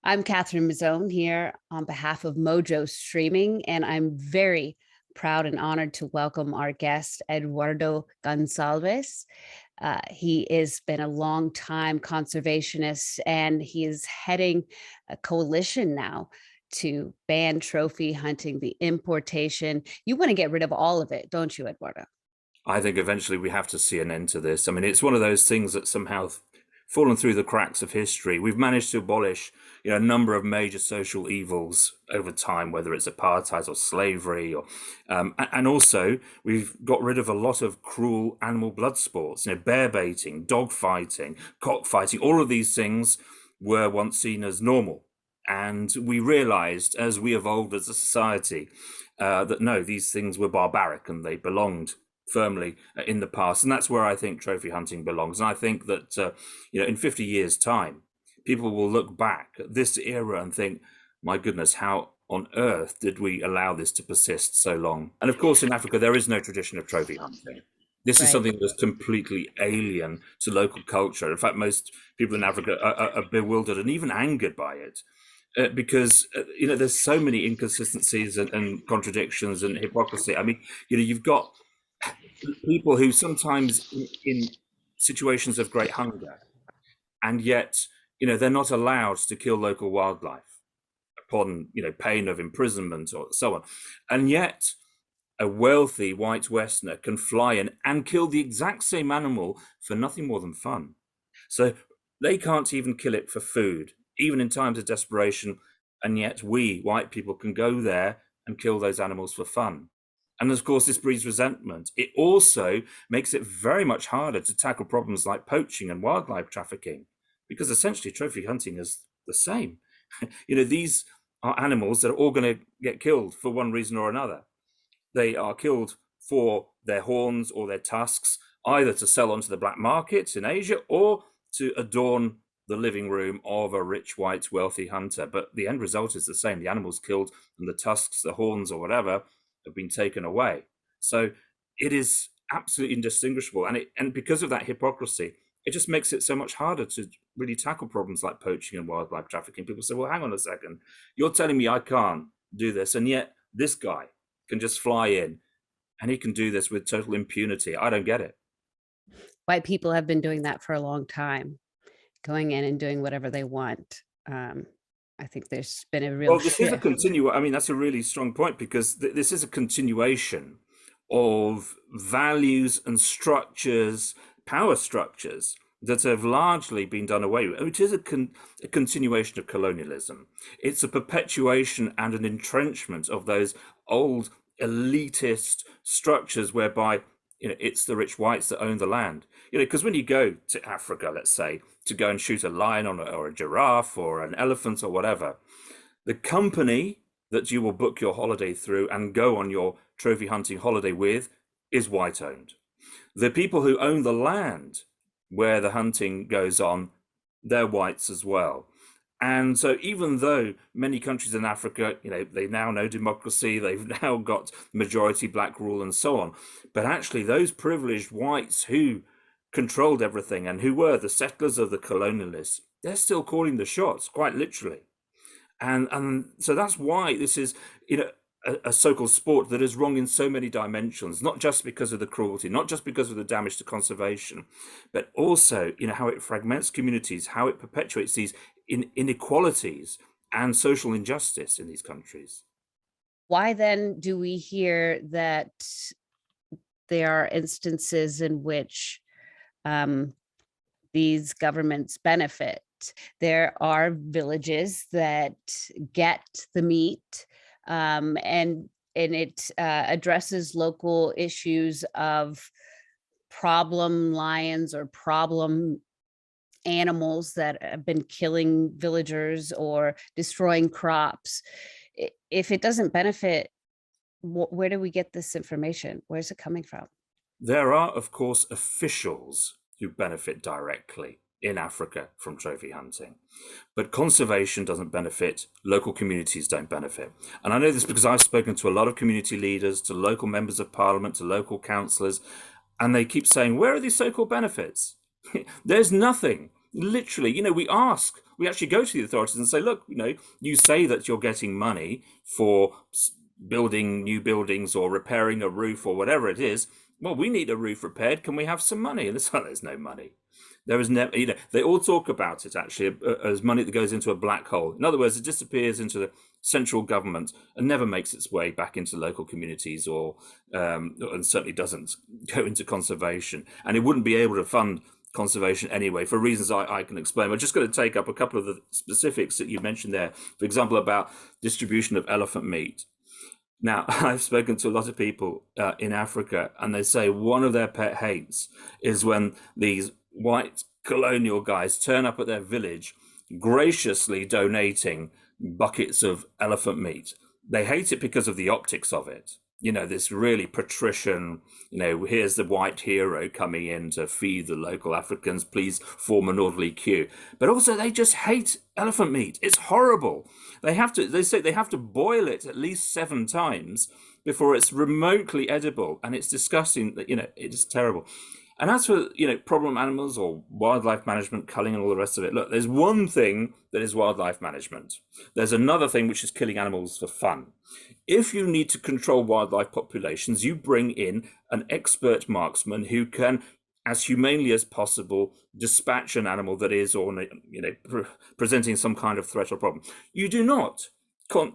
I'm Catherine Mazzone here on behalf of MojoStreaming, and I'm very proud and honored to welcome our guest, Eduardo Goncalves. He has been a long time conservationist, and he is heading a coalition now to ban trophy hunting, the importation. You want to get rid of all of it, don't you, Eduardo? I think eventually we have to see an end to this. I mean, it's one of those things that somehow fallen through the cracks of history. We've managed to abolish, a number of major social evils over time, whether it's apartheid or slavery, or and also we've got rid of a lot of cruel animal blood sports. Bear baiting, dog fighting, cockfighting. All of these things were once seen as normal, and we realised as we evolved as a society that no, these things were barbaric and they belonged firmly in the past, and that's where I think trophy hunting belongs. And I think that in 50 years' time, people will look back at this era and think, "My goodness, how on earth did we allow this to persist so long?" And of course, in Africa, there is no tradition of trophy hunting. This is Right. something that's completely alien to local culture. In fact, most people in Africa are bewildered and even angered by it. Because there's so many inconsistencies and contradictions and hypocrisy. I mean, you've got people who sometimes in situations of great hunger, and yet they're not allowed to kill local wildlife upon pain of imprisonment or so on, and yet a wealthy white westerner can fly in and kill the exact same animal for nothing more than fun. So they can't even kill it for food, even in times of desperation, and yet we white people can go there and kill those animals for fun. And of course, this breeds resentment. It also makes it very much harder to tackle problems like poaching and wildlife trafficking, because essentially trophy hunting is the same. These are animals that are all going to get killed for one reason or another. They are killed for their horns or their tusks, either to sell onto the black markets in Asia or to adorn the living room of a rich, white, wealthy hunter. But the end result is the same. The animal's killed and the tusks, the horns, or whatever have been taken away. So it is absolutely indistinguishable. And because of that hypocrisy, it just makes it so much harder to really tackle problems like poaching and wildlife trafficking. People say, well, hang on a second. You're telling me I can't do this, and yet this guy can just fly in and he can do this with total impunity. I don't get it. White people have been doing that for a long time, going in and doing whatever they want. Um, I think there's been a real Well, this is a shift. I mean, that's a really strong point, because this is a continuation of values and structures, power structures that have largely been done away with. It is a continuation of colonialism. It's a perpetuation and an entrenchment of those old elitist structures whereby it's the rich whites that own the land. Because when you go to Africa, let's say, to go and shoot a lion or a giraffe or an elephant or whatever, the company that you will book your holiday through and go on your trophy hunting holiday with is white owned. The people who own the land where the hunting goes on, they're whites as well. And so even though many countries in Africa, they now know democracy, they've now got majority black rule and so on, but actually those privileged whites who controlled everything and who were the settlers of the colonialists, they're still calling the shots, quite literally. And so that's why this is a so-called sport that is wrong in so many dimensions, not just because of the cruelty, not just because of the damage to conservation, but also how it fragments communities, how it perpetuates these inequalities and social injustice in these countries. Why then do we hear that there are instances in which these governments benefit? There are villages that get the meat, and it addresses local issues of problem lions or problem animals that have been killing villagers or destroying crops. If it doesn't benefit, where do we get this information? Where's it coming from? There are, of course, officials who benefit directly in Africa from trophy hunting, but conservation doesn't benefit, local communities don't benefit. And I know this because I've spoken to a lot of community leaders, to local members of parliament, to local councillors, and they keep saying, where are these so-called benefits? There's nothing literally, we actually go to the authorities and say, look, you say that you're getting money for building new buildings or repairing a roof or whatever it is. Well, we need a roof repaired. Can we have some money? And there's no money. There is never, they all talk about it actually as money that goes into a black hole. In other words, it disappears into the central government and never makes its way back into local communities and certainly doesn't go into conservation. And it wouldn't be able to fund conservation anyway, for reasons I can explain. I'm just going to take up a couple of the specifics that you mentioned there. For example, about distribution of elephant meat. Now, I've spoken to a lot of people in Africa, and they say one of their pet hates is when these white colonial guys turn up at their village, graciously donating buckets of elephant meat. They hate it because of the optics of it. This really patrician, here's the white hero coming in to feed the local Africans, please form an orderly queue. But also they just hate elephant meat. It's horrible. They say they have to boil it at least 7 times before it's remotely edible. And it's disgusting, it is terrible. And as for, problem animals or wildlife management, culling and all the rest of it, look, there's one thing that is wildlife management. There's another thing which is killing animals for fun. If you need to control wildlife populations, you bring in an expert marksman who can, as humanely as possible, dispatch an animal that is, or presenting some kind of threat or problem. You do not, go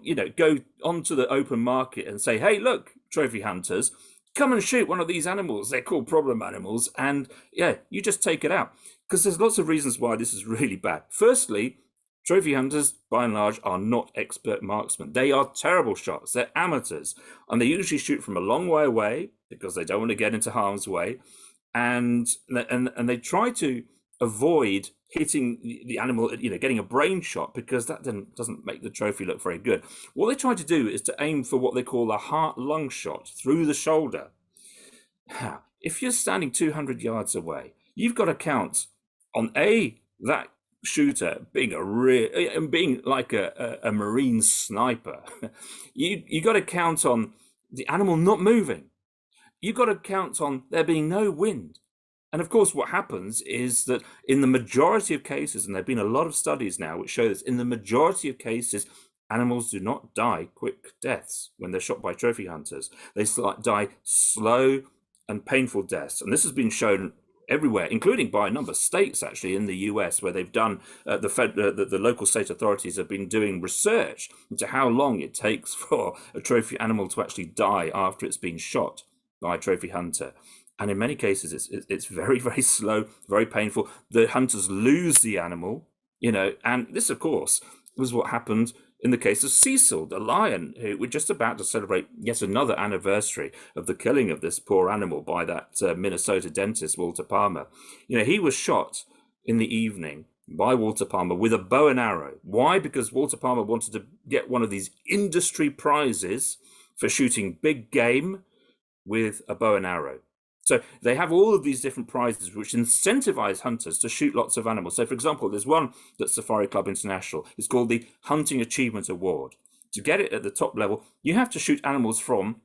onto the open market and say, hey, look, trophy hunters, come and shoot one of these animals. They're called problem animals. And you just take it out. Because there's lots of reasons why this is really bad. Firstly, trophy hunters, by and large, are not expert marksmen. They are terrible shots. They're amateurs. And they usually shoot from a long way away because they don't want to get into harm's way. And they try to avoid hitting the animal, getting a brain shot, because that doesn't make the trophy look very good. What they try to do is to aim for what they call a heart-lung shot through the shoulder. If you're standing 200 yards away, you've got to count on that shooter being like a marine sniper. You got to count on the animal not moving. You've got to count on there being no wind. And of course, what happens is that in the majority of cases, and there have been a lot of studies now which show this, in the majority of cases, animals do not die quick deaths when they're shot by trophy hunters. They die slow and painful deaths. And this has been shown everywhere, including by a number of states, actually, in the US, where they've done, the local state authorities have been doing research into how long it takes for a trophy animal to actually die after it's been shot by a trophy hunter. And in many cases, it's very, very slow, very painful. The hunters lose the animal, and this, of course, was what happened in the case of Cecil, the lion, who we're just about to celebrate yet another anniversary of the killing of this poor animal by that Minnesota dentist, Walter Palmer. He was shot in the evening by Walter Palmer with a bow and arrow. Why? Because Walter Palmer wanted to get one of these industry prizes for shooting big game with a bow and arrow. So they have all of these different prizes which incentivize hunters to shoot lots of animals. So, for example, there's one that Safari Club International is called the Hunting Achievement Award. To get it at the top level, you have to shoot animals from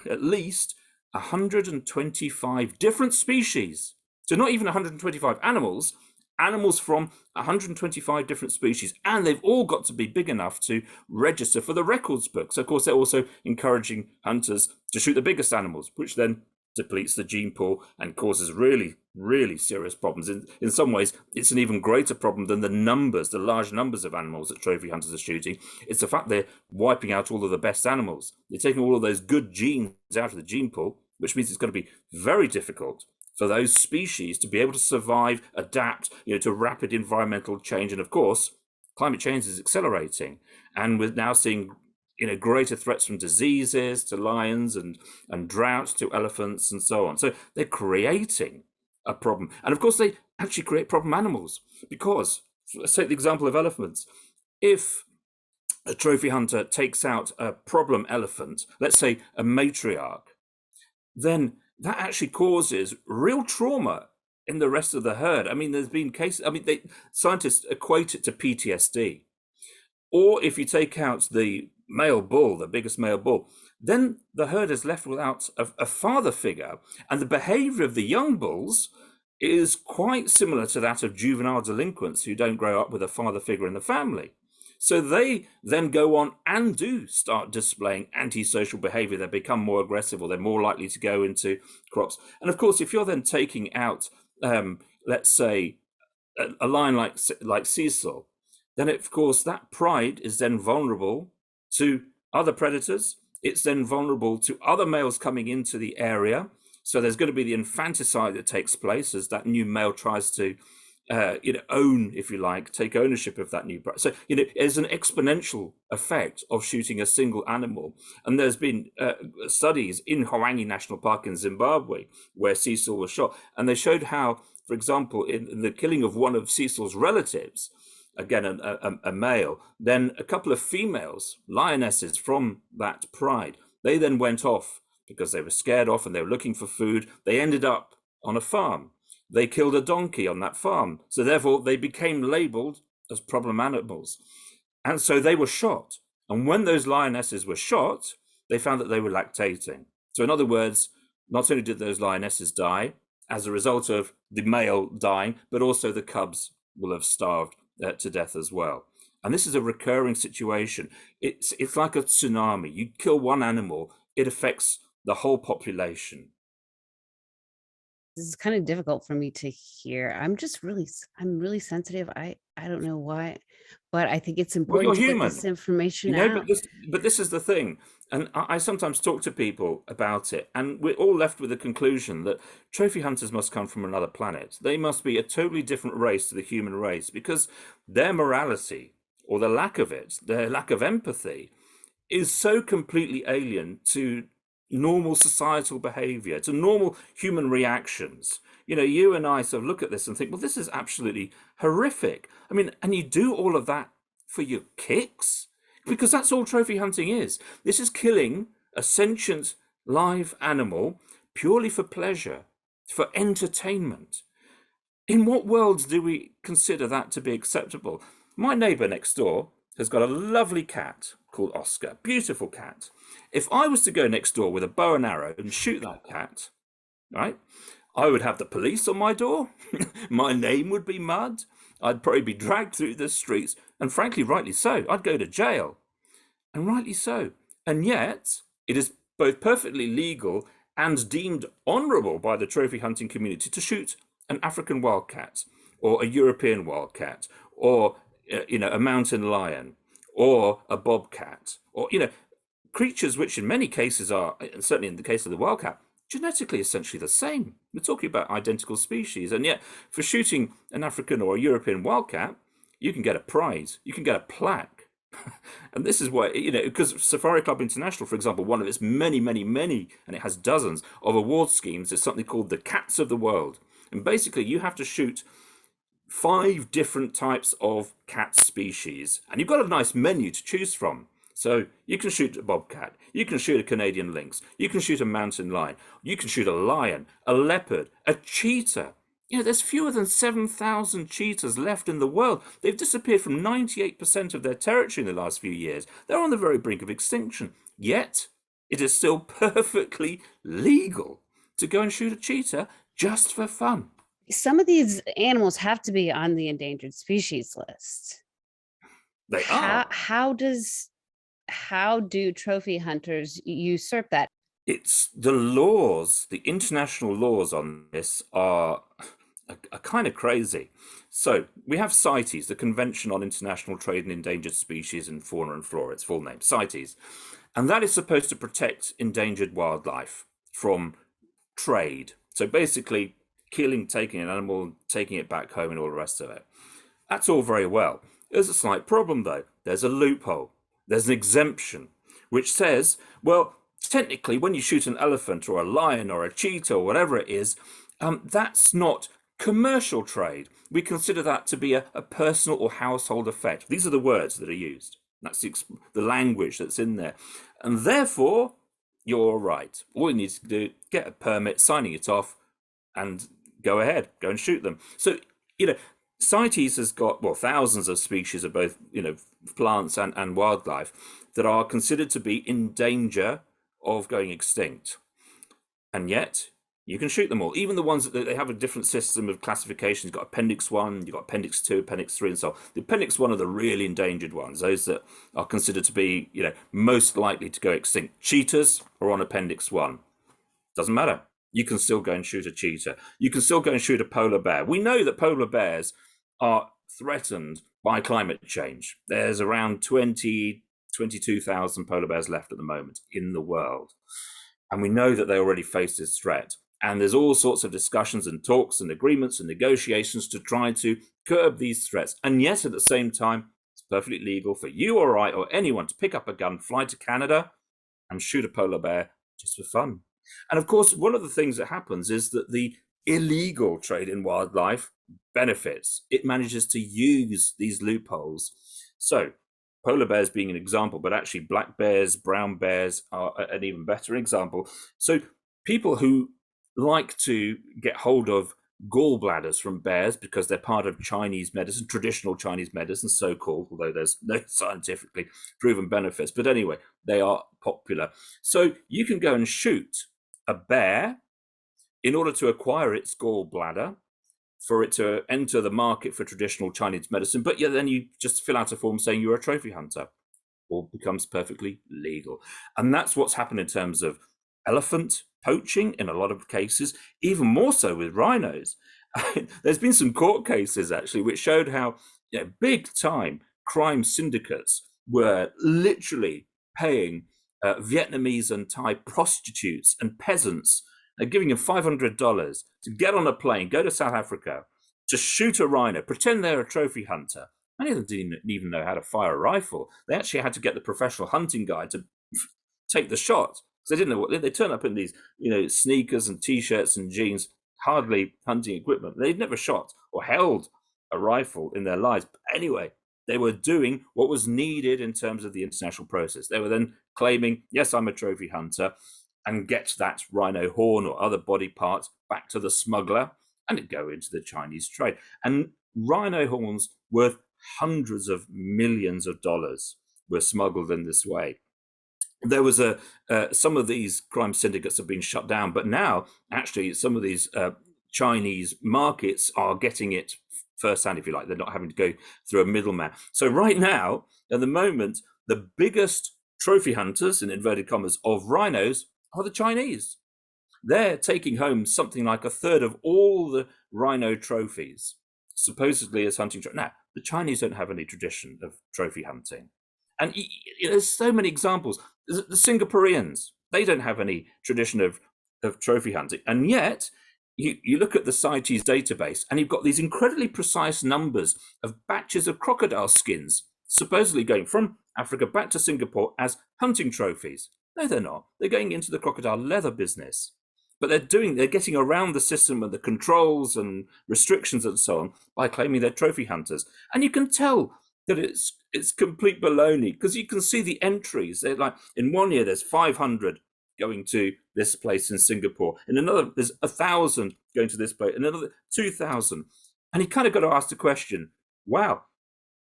at least 125 different species. So not even 125 animals from 125 different species, and they've all got to be big enough to register for the records book. So, of course, they're also encouraging hunters to shoot the biggest animals, which then depletes the gene pool and causes really, really serious problems. In some ways, it's an even greater problem than the large numbers of animals that trophy hunters are shooting. It's the fact they're wiping out all of the best animals. They're taking all of those good genes out of the gene pool, which means it's going to be very difficult for those species to be able to survive, adapt, to rapid environmental change. And of course, climate change is accelerating, and we're now seeing greater threats from diseases to lions and drought to elephants and so on. So they're creating a problem. And of course, they actually create problem animals, because let's take the example of elephants. If a trophy hunter takes out a problem elephant, let's say a matriarch, then that actually causes real trauma in the rest of the herd. I mean, there's been cases, scientists equate it to PTSD. Or if you take out the male bull, the biggest male bull, then the herd is left without a father figure, and the behavior of the young bulls is quite similar to that of juvenile delinquents who don't grow up with a father figure in the family. So they then go on and do start displaying antisocial behavior. They become more aggressive, or they're more likely to go into crops. And of course, if you're then taking out, let's say, a lion like Cecil, then of course that pride is then vulnerable to other predators. It's then vulnerable to other males coming into the area. So there's going to be the infanticide that takes place as that new male tries to own, if you like, take ownership of that new. So, there's an exponential effect of shooting a single animal. And there's been studies in Hwange National Park in Zimbabwe where Cecil was shot. And they showed how, for example, in the killing of one of Cecil's relatives, again, a male, then a couple of females, lionesses from that pride, they then went off because they were scared off and they were looking for food. They ended up on a farm. They killed a donkey on that farm. So therefore, they became labeled as problem animals. And so they were shot. And when those lionesses were shot, they found that they were lactating. So in other words, not only did those lionesses die as a result of the male dying, but also the cubs will have starved to death as well. And this is a recurring situation. It's like a tsunami. You kill one animal, it affects the whole population. This is kind of difficult for me to hear. I'm really sensitive. I don't know why, but I think it's Well, important you're to get human, this information out. but this is the thing. And I sometimes talk to people about it, and we're all left with the conclusion that trophy hunters must come from another planet. They must be a totally different race to the human race because their morality, or the lack of it, their lack of empathy, is so completely alien to normal societal behavior, to normal human reactions. You and I sort of look at this and think, well, this is absolutely horrific. I mean, and you do all of that for your kicks? Because that's all trophy hunting is. This is killing a sentient live animal purely for pleasure, for entertainment. In what worlds do we consider that to be acceptable? My neighbor next door has got a lovely cat called Oscar, beautiful cat. If I was to go next door with a bow and arrow and shoot that cat, right, I would have the police on my door. My name would be mud. I'd probably be dragged through the streets. And frankly, rightly so. I'd go to jail. And rightly so. And yet, it is both perfectly legal and deemed honourable by the trophy hunting community to shoot an African wildcat or a European wildcat or a mountain lion or a bobcat or creatures which in many cases are, and certainly in the case of the wildcat, genetically essentially the same. We're talking about identical species, and yet for shooting an African or a European wildcat, you can get a prize, you can get a plaque. And this is why, because Safari Club International, for example, one of its many, and it has dozens of award schemes, is something called the Cats of the World. And basically you have to shoot 5 different types of cat species, and you've got a nice menu to choose from. So you can shoot a bobcat, you can shoot a Canadian lynx, you can shoot a mountain lion, you can shoot a lion, a leopard, a cheetah. There's fewer than 7,000 cheetahs left in the world. They've disappeared from 98% of their territory in the last few years. They're on the very brink of extinction. Yet, it is still perfectly legal to go and shoot a cheetah just for fun. Some of these animals have to be on the endangered species list. They are. How do trophy hunters usurp that? It's the laws, the international laws on this are kind of crazy. So we have CITES, the Convention on International Trade in Endangered Species in Fauna and Flora, its full name, CITES. And that is supposed to protect endangered wildlife from trade. So basically killing, taking an animal, taking it back home and all the rest of it. That's all very well. There's a slight problem though. There's a loophole. There's an exemption, which says, well, technically when you shoot an elephant or a lion or a cheetah or whatever it is, that's not commercial trade. We consider that to be a personal or household effect. These are the words that are used. That's the language that's in there. And therefore, you're right. All you need to do, get a permit, signing it off, and go ahead, go and shoot them. So, CITES has got, well, thousands of species of both, plants and wildlife that are considered to be in danger of going extinct. And yet, you can shoot them all. Even the ones that they have a different system of classification. You've got Appendix 1, you've got Appendix 2, Appendix 3, and so on. The Appendix 1 are the really endangered ones, those that are considered to be, most likely to go extinct. Cheetahs are on Appendix 1. Doesn't matter. You can still go and shoot a cheetah. You can still go and shoot a polar bear. We know that polar bears are threatened by climate change. There's around 22,000 polar bears left at the moment in the world. And we know that they already face this threat. And there's all sorts of discussions and talks and agreements and negotiations to try to curb these threats. And yet, at the same time, it's perfectly legal for you or I or anyone to pick up a gun, fly to Canada, and shoot a polar bear just for fun. And of course, one of the things that happens is that the illegal trade in wildlife benefits. It manages to use these loopholes. So polar bears being an example, but actually black bears, brown bears are an even better example. So people who like to get hold of gallbladders from bears because they're part of Chinese medicine, traditional Chinese medicine, so-called, although there's no scientifically proven benefits. But anyway, they are popular. So you can go and shoot a bear in order to acquire its gallbladder, for it to enter the market for traditional Chinese medicine. But yeah, then you just fill out a form saying you're a trophy hunter. All becomes perfectly legal. And that's what's happened in terms of elephant poaching in a lot of cases, even more so with rhinos. There's been some court cases actually which showed how big time crime syndicates were literally paying Vietnamese and Thai prostitutes and peasants, giving them $500 to get on a plane, go to South Africa, to shoot a rhino, pretend they're a trophy hunter. Many of them didn't even know how to fire a rifle. They actually had to get the professional hunting guide to take the shot. They didn't know what they turn up in these, sneakers and t-shirts and jeans, hardly hunting equipment. They'd never shot or held a rifle in their lives. But anyway, they were doing what was needed in terms of the international process. They were then claiming, yes, I'm a trophy hunter, and get that rhino horn or other body parts back to the smuggler, and it go into the Chinese trade. And rhino horns worth hundreds of millions of dollars were smuggled in this way. There was some of these crime syndicates have been shut down, but now actually some of these Chinese markets are getting it firsthand, if you like. They're not having to go through a middleman. So right now, at the moment, the biggest trophy hunters, in inverted commas, of rhinos are the Chinese. They're taking home something like a third of all the rhino trophies, supposedly as hunting. Now, the Chinese don't have any tradition of trophy hunting. And there's so many examples. The Singaporeans, they don't have any tradition of trophy hunting. And yet, you look at the CITES database, and you've got these incredibly precise numbers of batches of crocodile skins, supposedly going from Africa back to Singapore as hunting trophies. No, they're not. They're going into the crocodile leather business. But they're getting around the system and the controls and restrictions and so on by claiming they're trophy hunters. And you can tell that it's complete baloney, because you can see the entries. They're like, in one year there's 500 going to this place in Singapore. In another, there's 1,000 going to this place. In another, 2,000. And you kind of got to ask the question, wow,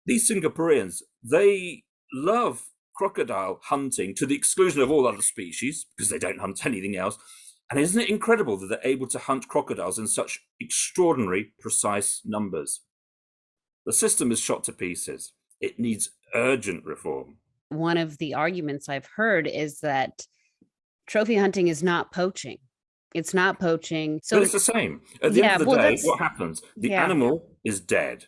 these Singaporeans, they love crocodile hunting to the exclusion of all other species, because they don't hunt anything else. And isn't it incredible that they're able to hunt crocodiles in such extraordinary, precise numbers? The system is shot to pieces. It needs urgent reform. One of the arguments I've heard is that trophy hunting is not poaching. It's not poaching. So but it's the same. At the end of the day, what happens? The animal is dead.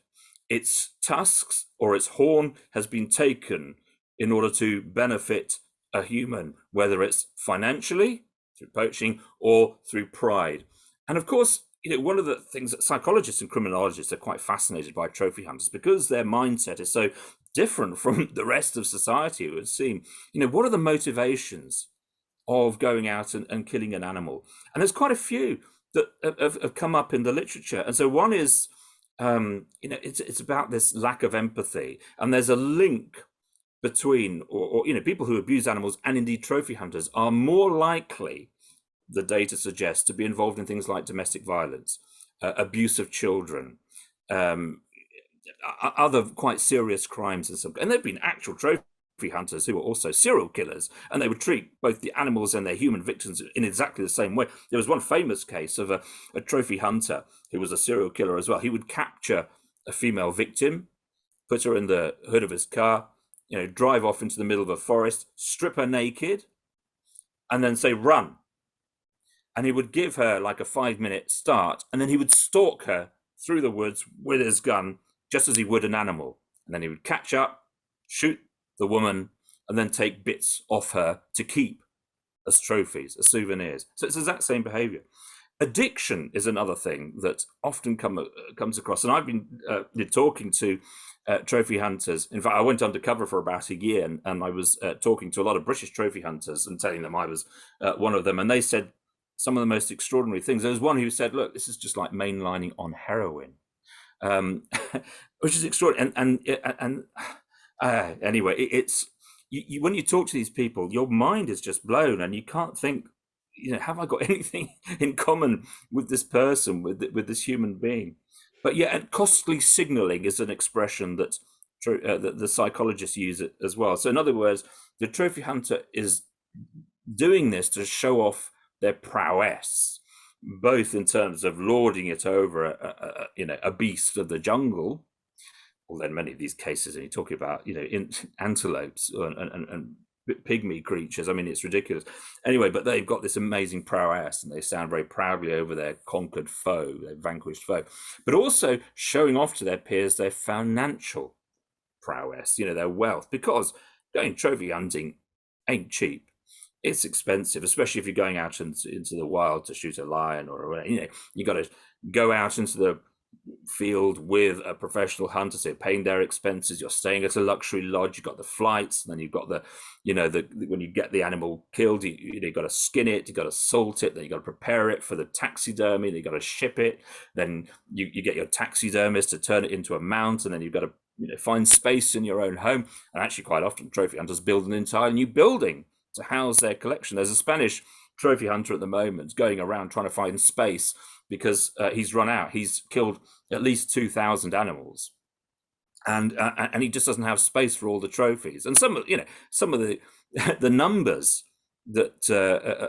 Its tusks or its horn has been taken in order to benefit a human, whether it's financially, through poaching, or through pride. And of course, one of the things that psychologists and criminologists are quite fascinated by trophy hunters, because their mindset is so different from the rest of society, it would seem. What are the motivations of going out and killing an animal? And there's quite a few that have come up in the literature. And so one is, it's about this lack of empathy. And there's a link between, or people who abuse animals and indeed trophy hunters are more likely, the data suggests, to be involved in things like domestic violence, abuse of children, other quite serious crimes, and there've been actual trophy hunters who were also serial killers, and they would treat both the animals and their human victims in exactly the same way. There was one famous case of a trophy hunter who was a serial killer as well. He would capture a female victim, put her in the hood of his car, drive off into the middle of a forest, strip her naked, and then say, run. And he would give her like a 5-minute start, and then he would stalk her through the woods with his gun, just as he would an animal. And then he would catch up, shoot the woman, and then take bits off her to keep as trophies, as souvenirs. So it's the exact same behavior. Addiction is another thing that often comes across. And I've been talking to trophy hunters. In fact, I went undercover for about a year, and I was talking to a lot of British trophy hunters and telling them I was one of them. And they said some of the most extraordinary things. There was one who said, look, this is just like mainlining on heroin, which is extraordinary. And anyway, it's when you talk to these people, your mind is just blown, and you can't think, have I got anything in common with this person, with this human being? But yeah, and costly signaling is an expression that the psychologists use it as well. So in other words, the trophy hunter is doing this to show off their prowess, both in terms of lording it over a beast of the jungle. Well, in many of these cases, and you're talking about antelopes and pygmy creatures. I mean, it's ridiculous. Anyway, but they've got this amazing prowess, and they sound very proudly over their conquered foe, their vanquished foe, but also showing off to their peers their financial prowess, their wealth, because going trophy hunting ain't cheap. It's expensive, especially if you're going out into the wild to shoot a lion or you got to go out into the field with a professional hunter, so paying their expenses. You're staying at a luxury lodge. You've got the flights, and then you've got the when you get the animal killed, you've got to skin it, you've got to salt it, then you've got to prepare it for the taxidermy, then you've got to ship it, then you get your taxidermist to turn it into a mount, and then you've got to find space in your own home. And actually, quite often, trophy hunters build an entire new building to house their collection. There's a Spanish trophy hunter at the moment going around trying to find space because he's run out. He's killed at least 2,000 animals, and he just doesn't have space for all the trophies. And some of the the numbers that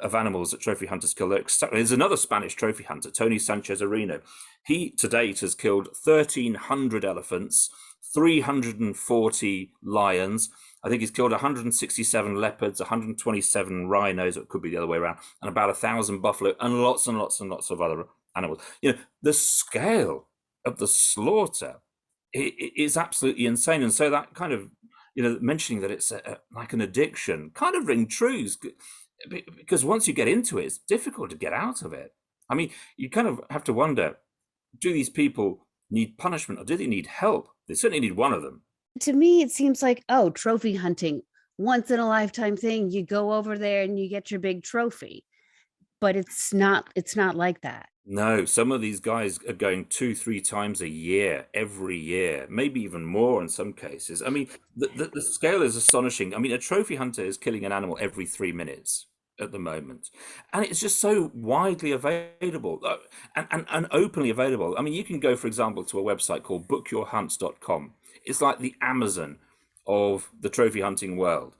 of animals that trophy hunters kill. There's another Spanish trophy hunter, Tony Sanchez Areno. He to date has killed 1,300 elephants, 340 lions. I think he's killed 167 leopards, 127 rhinos, it could be the other way around, and about 1,000 buffalo, and lots and lots and lots of other animals. The scale of the slaughter is absolutely insane. And so that kind of, mentioning that it's like an addiction kind of ring true, because once you get into it, it's difficult to get out of it. I mean, you kind of have to wonder, do these people need punishment or do they need help? They certainly need one of them. To me, it seems like, trophy hunting, once in a lifetime thing. You go over there and you get your big trophy, but it's not like that. No, some of these guys are going 2-3 times a year, every year, maybe even more in some cases. I mean, the scale is astonishing. I mean, a trophy hunter is killing an animal every 3 minutes at the moment, and it's just so widely available and openly available. I mean, you can go, for example, to a website called bookyourhunts.com. It's like the Amazon of the trophy hunting world,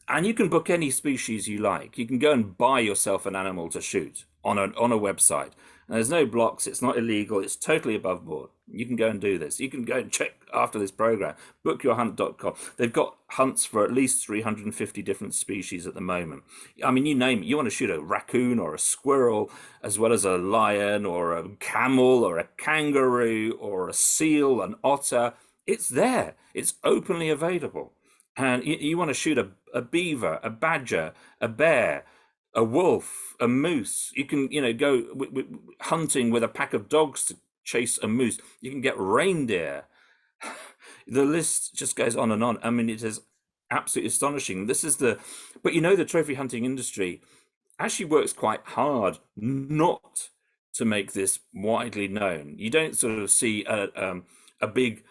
and you can book any species you like. You can go and buy yourself an animal to shoot on a website. And there's no blocks. It's not illegal. It's totally above board. You can go and do this. You can go and check after this program, bookyourhunt.com. They've got hunts for at least 350 different species at the moment. I mean, you name it. You want to shoot a raccoon or a squirrel, as well as a lion or a camel or a kangaroo or a seal, an otter. It's there. It's openly available. And you want to shoot a beaver, a badger, a bear, a wolf, a moose. You can, go hunting with a pack of dogs to chase a moose. You can get reindeer. The list just goes on and on. I mean, it is absolutely astonishing. But the trophy hunting industry actually works quite hard not to make this widely known. You don't sort of see a big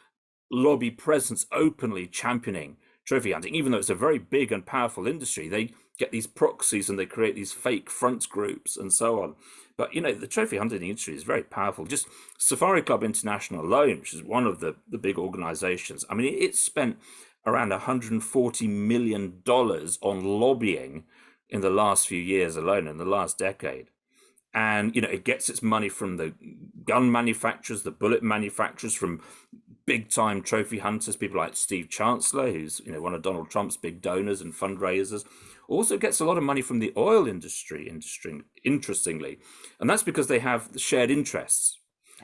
lobby presence openly championing trophy hunting, even though it's a very big and powerful industry. They get these proxies and they create these fake front groups and so on. But the trophy hunting industry is very powerful. Just Safari Club International alone, which is one of the big organizations, I mean, it's spent around $140 million on lobbying in the last few years alone, in the last decade. And it gets its money from the gun manufacturers, the bullet manufacturers, from big time trophy hunters, people like Steve Chancellor, who's one of Donald Trump's big donors and fundraisers. Also gets a lot of money from the oil industry, interestingly, and that's because they have shared interests.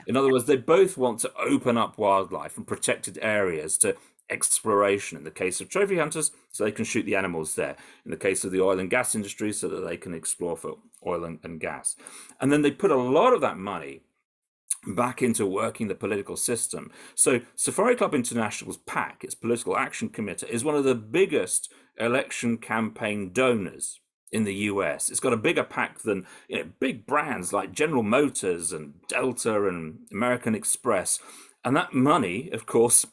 In other words, they both want to open up wildlife and protected areas to exploration. In the case of trophy hunters, so they can shoot the animals there. In the case of the oil and gas industry, so that they can explore for oil and gas. And then they put a lot of that money back into working the political system. So Safari Club International's PAC, its Political Action Committee, is one of the biggest election campaign donors in the US. It's got a bigger PAC than big brands like General Motors and Delta and American Express. And that money, of course,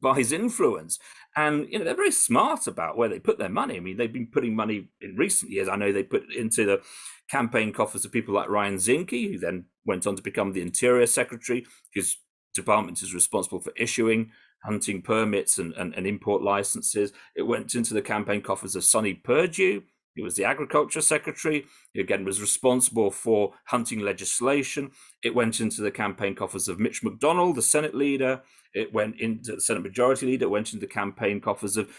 buys influence. And they're very smart about where they put their money. I mean, they've been putting money in recent years. I know they put into the campaign coffers of people like Ryan Zinke, who then went on to become the Interior Secretary, whose department is responsible for issuing hunting permits and import licenses. It went into the campaign coffers of Sonny Perdue, who was the Agriculture Secretary, who again was responsible for hunting legislation. It went into the campaign coffers of Mitch McDonnell, the Senate leader. It went into the Senate Majority Leader. It went into the campaign coffers of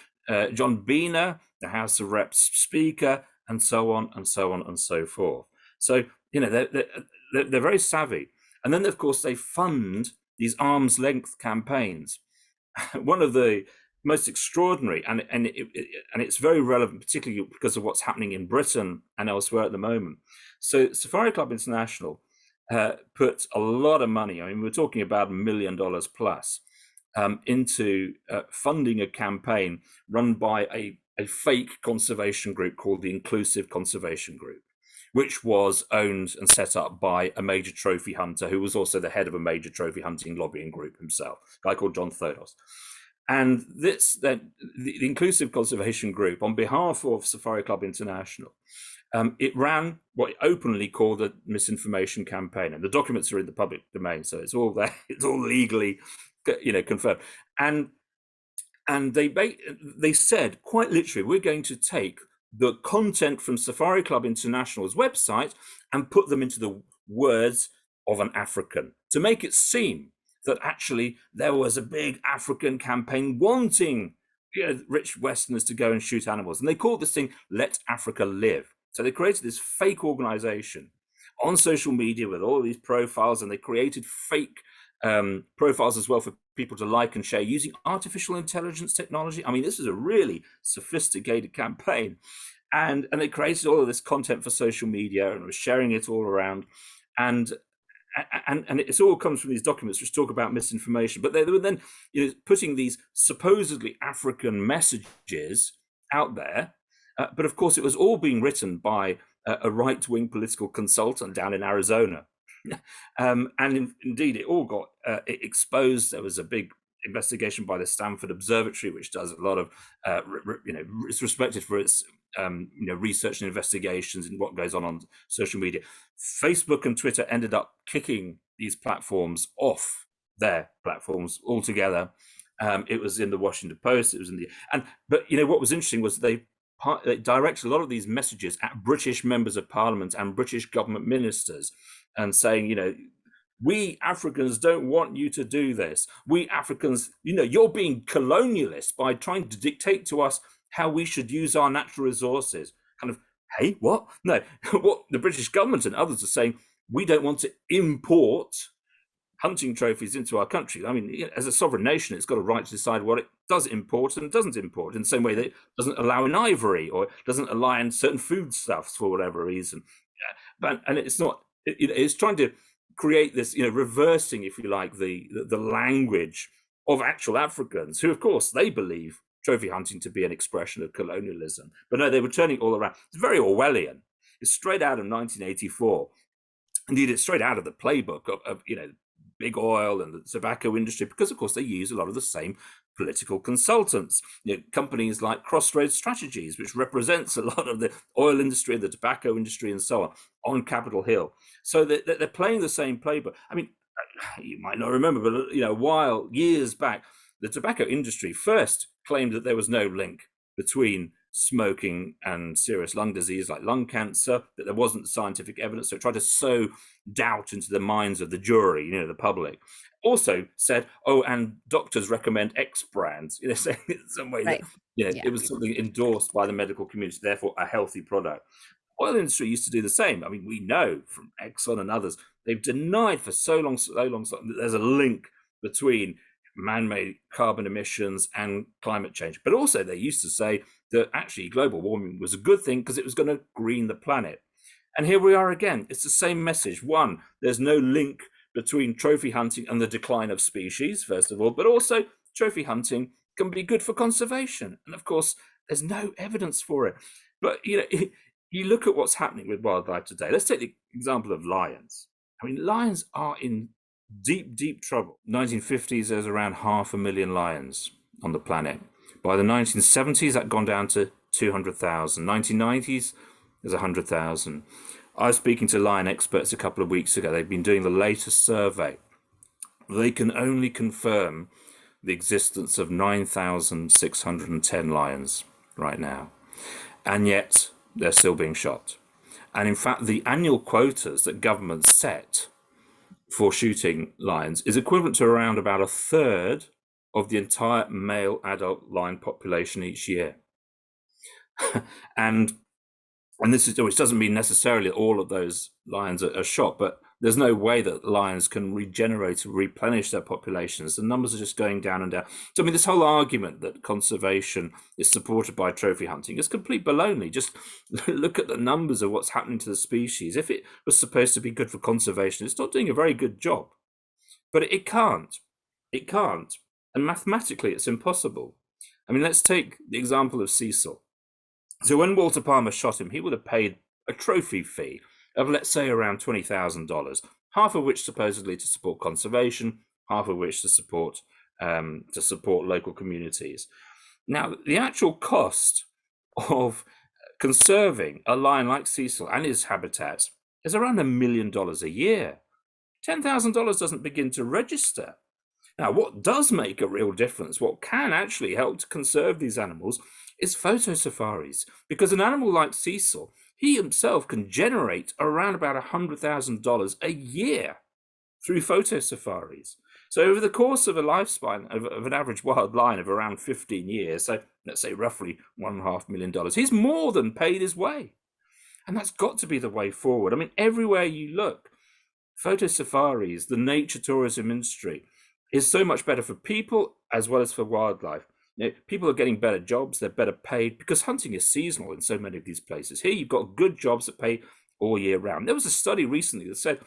John Boehner, the House of Reps Speaker, and so on and so on and so forth. So they're very savvy. And then, of course, they fund these arm's length campaigns. One of the most extraordinary, and it's very relevant, particularly because of what's happening in Britain and elsewhere at the moment. So Safari Club International put a lot of money, I mean, we're talking about $1 million plus, into funding a campaign run by a fake conservation group called the Inclusive Conservation Group, which was owned and set up by a major trophy hunter who was also the head of a major trophy hunting lobbying group himself, a guy called John Thodos. And the Inclusive Conservation Group, on behalf of Safari Club International, it ran what it openly called a misinformation campaign, and the documents are in the public domain, so it's all there. It's all legally, confirmed. And they said quite literally, we're going to take the content from Safari Club International's website and put them into the words of an African to make it seem that actually there was a big African campaign wanting rich Westerners to go and shoot animals. And they called this thing Let Africa Live. So they created this fake organization on social media with all these profiles, and they created fake profiles as well for people to like and share using artificial intelligence technology. I mean, this is a really sophisticated campaign. And they created all of this content for social media and was sharing it all around. And it all comes from these documents which talk about misinformation. But they were then putting these supposedly African messages out there. But of course, it was all being written by a right-wing political consultant down in Arizona. Indeed, it all got exposed. There was a big investigation by the Stanford Observatory, which does a lot of, it's respected for its, research and investigations and what goes on social media. Facebook and Twitter ended up kicking these platforms off their platforms altogether. It was in the Washington Post. It was but what was interesting was they directed a lot of these messages at British members of Parliament and British government ministers, and saying, we Africans don't want you to do this. We Africans, you're being colonialist by trying to dictate to us how we should use our natural resources. Kind of, hey, what? No, what the British government and others are saying, we don't want to import hunting trophies into our country. I mean, as a sovereign nation, it's got a right to decide what it does import and doesn't import, in the same way that it doesn't allow in ivory or doesn't allow in certain foodstuffs for whatever reason. And it's not, it's trying to create this, reversing, if you like, the language of actual Africans, who, of course, they believe trophy hunting to be an expression of colonialism. But no, they were turning it all around. It's very Orwellian. It's straight out of 1984. Indeed, it's straight out of the playbook of big oil and the tobacco industry, because, of course, they use a lot of the same political consultants. Companies like Crossroads Strategies, which represents a lot of the oil industry, the tobacco industry, and so on Capitol Hill. So they're playing the same playbook. I mean, you might not remember, but years back, the tobacco industry first claimed that there was no link between smoking and serious lung disease like lung cancer, that there wasn't scientific evidence. So it tried to sow doubt into the minds of the jury, the public. Also said, oh, and doctors recommend X brands, saying in some way that Right. it was something endorsed by the medical community, therefore a healthy product. Oil industry used to do the same. I mean, we know from Exxon and others, they've denied for so long that there's a link between man-made carbon emissions and climate change. But also they used to say that actually global warming was a good thing because it was going to green the planet. And here we are again. It's the same message. One, there's no link between trophy hunting and the decline of species, first of all, but also trophy hunting can be good for conservation. And of course, there's no evidence for it. But you look at what's happening with wildlife today. Let's take the example of lions. I mean, lions are in deep, deep trouble. 1950s, there's around 500,000 lions on the planet. By the 1970s, that gone down to 200,000. 1990s, there's 100,000. I was speaking to lion experts a couple of weeks ago. They've been doing the latest survey. They can only confirm the existence of 9,610 lions right now. And yet they're still being shot. And in fact, the annual quotas that governments set for shooting lions is equivalent to around about a third of the entire male adult lion population each year. and this is, which doesn't mean necessarily all of those lions are shot, but there's no way that lions can regenerate or replenish their populations. The numbers are just going down and down. So I mean, this whole argument that conservation is supported by trophy hunting is complete baloney. Just look at the numbers of what's happening to the species. If it was supposed to be good for conservation, it's not doing a very good job. But it can't. It can't. And mathematically, it's impossible. I mean, let's take the example of Cecil. So when Walter Palmer shot him, he would have paid a trophy fee of, let's say, around $20,000, half of which supposedly to support conservation, half of which to support local communities. Now, the actual cost of conserving a lion like Cecil and his habitat is around $1 million a year. $10,000 doesn't begin to register. Now, what does make a real difference, what can actually help to conserve these animals, is photo safaris, because an animal like Cecil, he himself can generate around about $100,000 a year through photo safaris. So over the course of a lifespan of an average wild lion of around 15 years, so let's say roughly $1.5 million, he's more than paid his way. And that's got to be the way forward. I mean, everywhere you look, photo safaris, the nature tourism industry, is so much better for people as well as for wildlife. People are getting better jobs, they're better paid, because hunting is seasonal in so many of these places. Here you've got good jobs that pay all year round. There was a study recently that said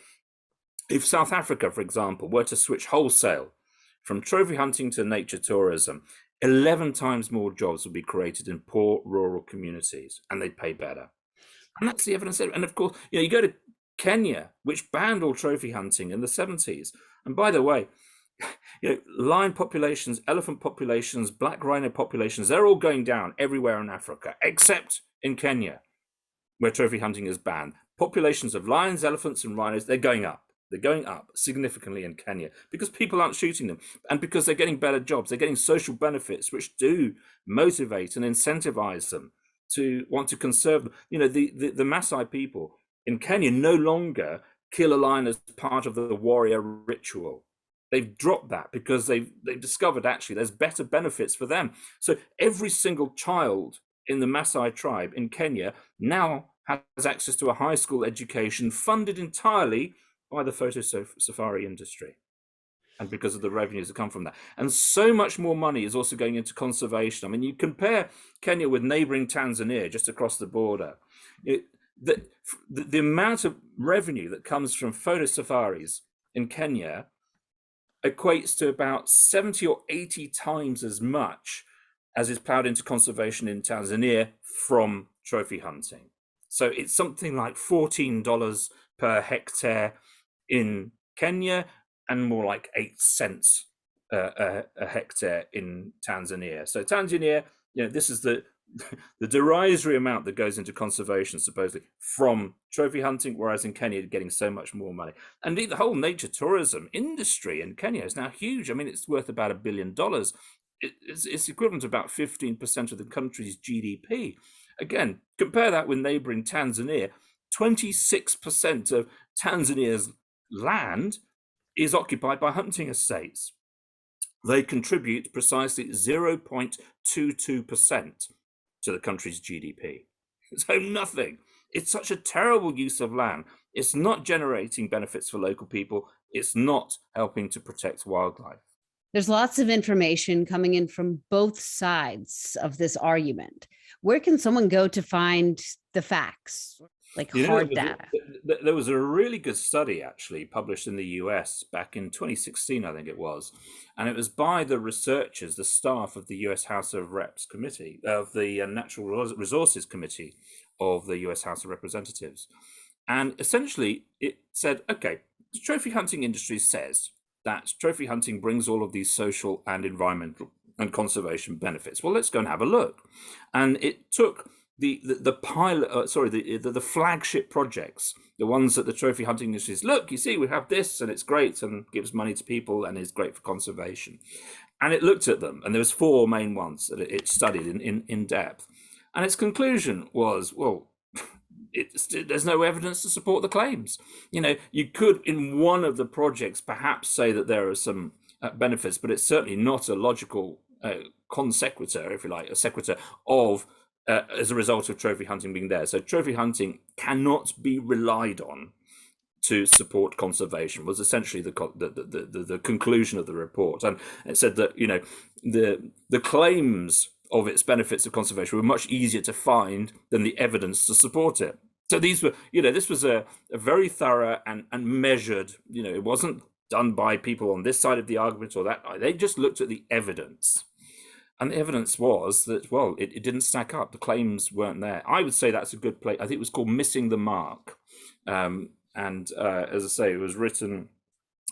if South Africa, for example, were to switch wholesale from trophy hunting to nature tourism, 11 times more jobs would be created in poor rural communities, and they'd pay better. And that's the evidence. And of course, you go to Kenya, which banned all trophy hunting in the 70s. And by the way, lion populations, elephant populations, black rhino populations, they're all going down everywhere in Africa, except in Kenya, where trophy hunting is banned. Populations of lions, elephants, and rhinos, they're going up. They're going up significantly in Kenya because people aren't shooting them, and because they're getting better jobs. They're getting social benefits, which do motivate and incentivize them to want to conserve them. The Maasai people in Kenya no longer kill a lion as part of the warrior ritual. They've dropped that because they've discovered actually there's better benefits for them. So every single child in the Maasai tribe in Kenya now has access to a high school education funded entirely by the photo safari industry, and because of the revenues that come from that. And so much more money is also going into conservation. I mean, you compare Kenya with neighboring Tanzania just across the border. The amount of revenue that comes from photo safaris in Kenya equates to about 70 or 80 times as much as is plowed into conservation in Tanzania from trophy hunting. So it's something like $14 per hectare in Kenya and more like 8 cents a hectare in Tanzania. So Tanzania, this is the the derisory amount that goes into conservation supposedly from trophy hunting, whereas in Kenya, getting so much more money. And the whole nature tourism industry in Kenya is now huge. I mean, it's worth about $1 billion. It's equivalent to about 15% of the country's GDP. Again, compare that with neighboring Tanzania. 26% of Tanzania's land is occupied by hunting estates. They contribute precisely 0.22% to the country's GDP. So nothing. It's such a terrible use of land. It's not generating benefits for local people. It's not helping to protect wildlife. There's lots of information coming in from both sides of this argument. Where can someone go to find the facts, like hard data? There was a really good study actually published in the US back in 2016, I think it was. And it was by the researchers, the staff of the US House of Reps Committee, of the Natural Resources Committee of the US House of Representatives. And essentially it said, okay, the trophy hunting industry says that trophy hunting brings all of these social and environmental and conservation benefits. Well, let's go and have a look. And it took the pilot, the flagship projects, the ones that the trophy hunting industry says, look, you see, we have this and it's great and gives money to people and is great for conservation. And it looked at them, and there was 4 main ones that it studied in depth. And its conclusion was, well, there's no evidence to support the claims. You know, you could, in one of the projects, perhaps say that there are some benefits, but it's certainly not a logical consecutor, if you like, a sequitur of as a result of trophy hunting being there. So trophy hunting cannot be relied on to support conservation was essentially the conclusion of the report. And it said that, you know, the claims of its benefits of conservation were much easier to find than the evidence to support it. So these were, you know, this was a very thorough and measured, you know, it wasn't done by people on this side of the argument or that. They just looked at the evidence. And the evidence was that, well, it didn't stack up. The claims weren't there. I would say that's a good place. I think it was called Missing the Mark. As I say, it was written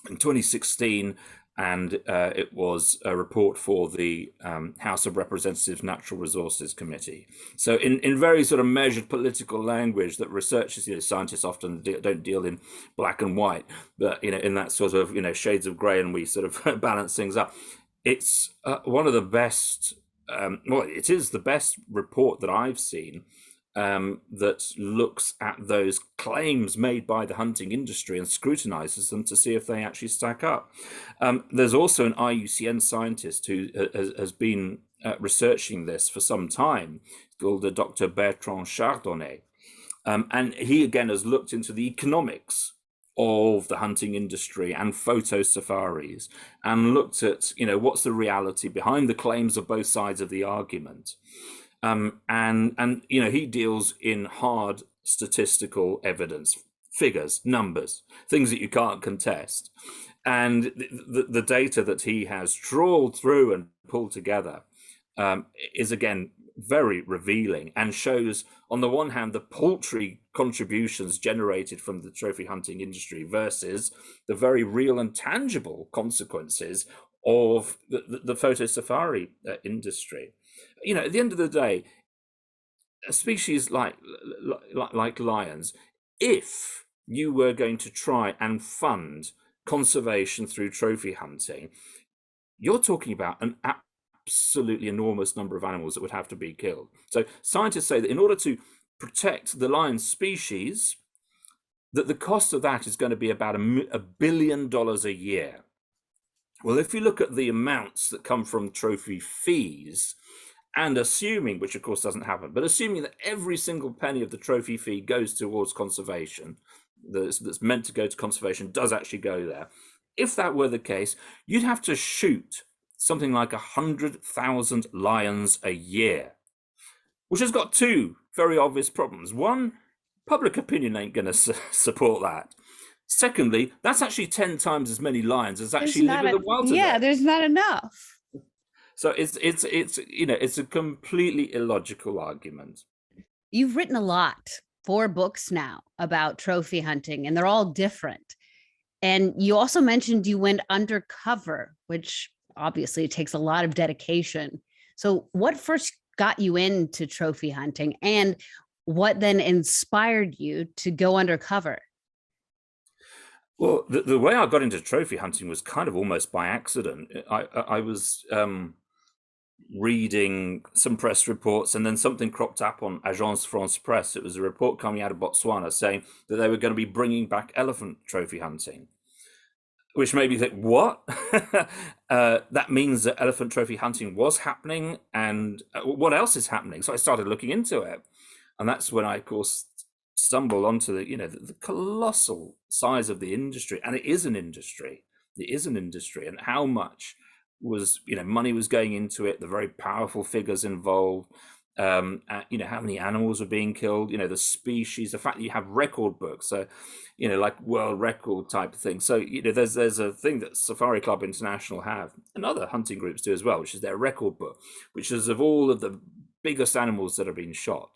in 2016. And it was a report for the House of Representatives Natural Resources Committee. So in very sort of measured political language that researchers, you know, scientists often don't deal in black and white, but, you know, in that sort of, you know, shades of gray, and we sort of balance things up. It's one of the best, well, it is the best report that I've seen that looks at those claims made by the hunting industry and scrutinizes them to see if they actually stack up. There's also an IUCN scientist who has been researching this for some time, called Dr. Bertrand Chardonnay. And he again has looked into the economics of the hunting industry and photo safaris and looked at, you know, what's the reality behind the claims of both sides of the argument. And you know, he deals in hard statistical evidence, figures, numbers, things that you can't contest. And the data that he has trawled through and pulled together is again very revealing, and shows, on the one hand, the paltry contributions generated from the trophy hunting industry versus the very real and tangible consequences of the photo safari industry. You know, at the end of the day, a species like lions, if you were going to try and fund conservation through trophy hunting, you're talking about an absolutely enormous number of animals that would have to be killed. So scientists say that in order to protect the lion species, that the cost of that is going to be about $1 billion a year. Well, if you look at the amounts that come from trophy fees, and assuming, which of course doesn't happen, but assuming that every single penny of the trophy fee goes towards conservation, that's meant to go to conservation, does actually go there. If that were the case, you'd have to shoot something like 100,000 lions a year, which has got 2 very obvious problems. One, public opinion ain't going to support that. Secondly, that's actually 10 times as many lions as actually live in the wild today. Yeah, there's not enough. So it's you know, it's a completely illogical argument. You've written a lot, 4 books now about trophy hunting, and they're all different. And you also mentioned you went undercover, which obviously it takes a lot of dedication. So what first got you into trophy hunting, and what then inspired you to go undercover? Well, the way I got into trophy hunting was kind of almost by accident. I was reading some press reports, and then something cropped up on Agence France Presse. It was a report coming out of Botswana saying that they were going to be bringing back elephant trophy hunting, which made me think, what? That means that elephant trophy hunting was happening, and what else is happening? So I started looking into it, and that's when I, of course, stumbled onto the colossal size of the industry. And it is an industry. It is an industry, and how much was money was going into it, the very powerful figures involved, how many animals were being killed, the species, the fact that you have record books, so like world record type of thing. So there's a thing that Safari Club International have, and other hunting groups do as well, which is their record book, which is of all of the biggest animals that have been shot,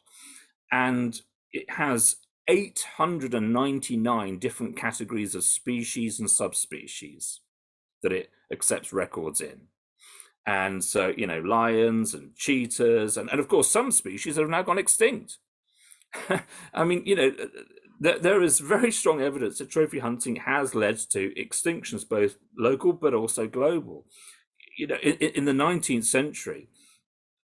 and it has 899 different categories of species and subspecies that it accepts records in. And so, lions and cheetahs, and of course, some species have now gone extinct. I mean, there is very strong evidence that trophy hunting has led to extinctions, both local but also global. In the 19th century,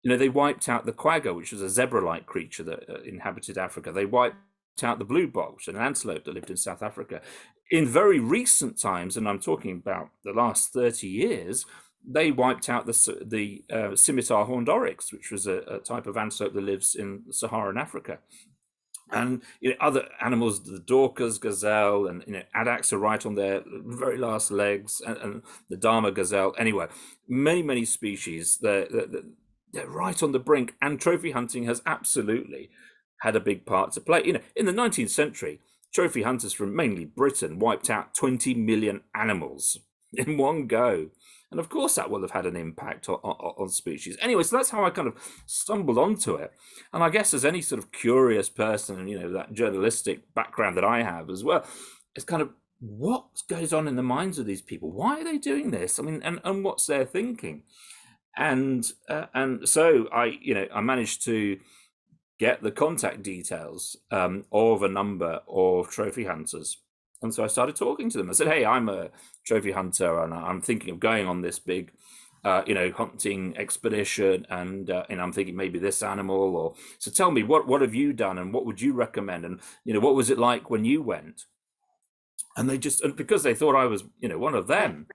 they wiped out the quagga, which was a zebra-like creature that inhabited Africa. They wiped out the blue box, which was an antelope that lived in South Africa. In very recent times, and I'm talking about the last 30 years, they wiped out the scimitar horned oryx, which was a type of antelope that lives in Saharan Africa. And other animals, the Dorcas gazelle and addax are right on their very last legs, and the Dharma gazelle. Anyway, many species, they're right on the brink, and trophy hunting has absolutely had a big part to play. In the 19th century, trophy hunters from mainly Britain wiped out 20 million animals in one go. And of course, that will have had an impact on species. Anyway, so that's how I kind of stumbled onto it. And I guess as any sort of curious person, and that journalistic background that I have as well, it's kind of, what goes on in the minds of these people? Why are they doing this? I mean, and what's their thinking? And so I managed to get the contact details of a number of trophy hunters. And so I started talking to them. I said, hey, I'm a trophy hunter, and I'm thinking of going on this big, hunting expedition, and I'm thinking maybe this animal, or so tell me, what have you done, and what would you recommend, and what was it like when you went? And because they thought I was, one of them,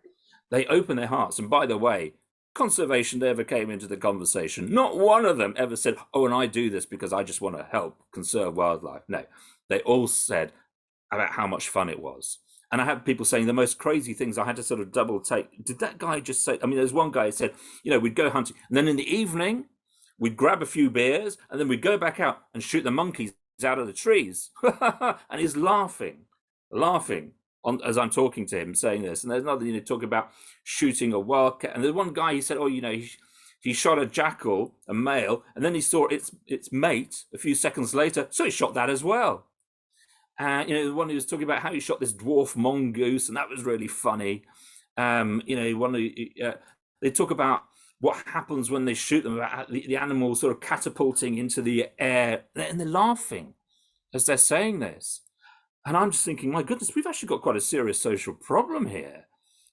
they opened their hearts. And by the way, conservation never came into the conversation. Not one of them ever said, oh, and I do this because I just want to help conserve wildlife. No, they all said about how much fun it was. And I had people saying the most crazy things. I had to sort of double take. Did that guy just say, I mean, there's one guy who said, we'd go hunting, and then in the evening, we'd grab a few beers, and then we'd go back out and shoot the monkeys out of the trees. And he's laughing as I'm talking to him, saying this. And there's another, talking about shooting a wildcat. And there's one guy, he said, oh, he shot a jackal, a male, and then he saw its mate a few seconds later, so he shot that as well. And the one who was talking about how he shot this dwarf mongoose, and that was really funny. They talk about what happens when they shoot them, about the animal sort of catapulting into the air, and they're laughing as they're saying this. And I'm just thinking, my goodness, we've actually got quite a serious social problem here,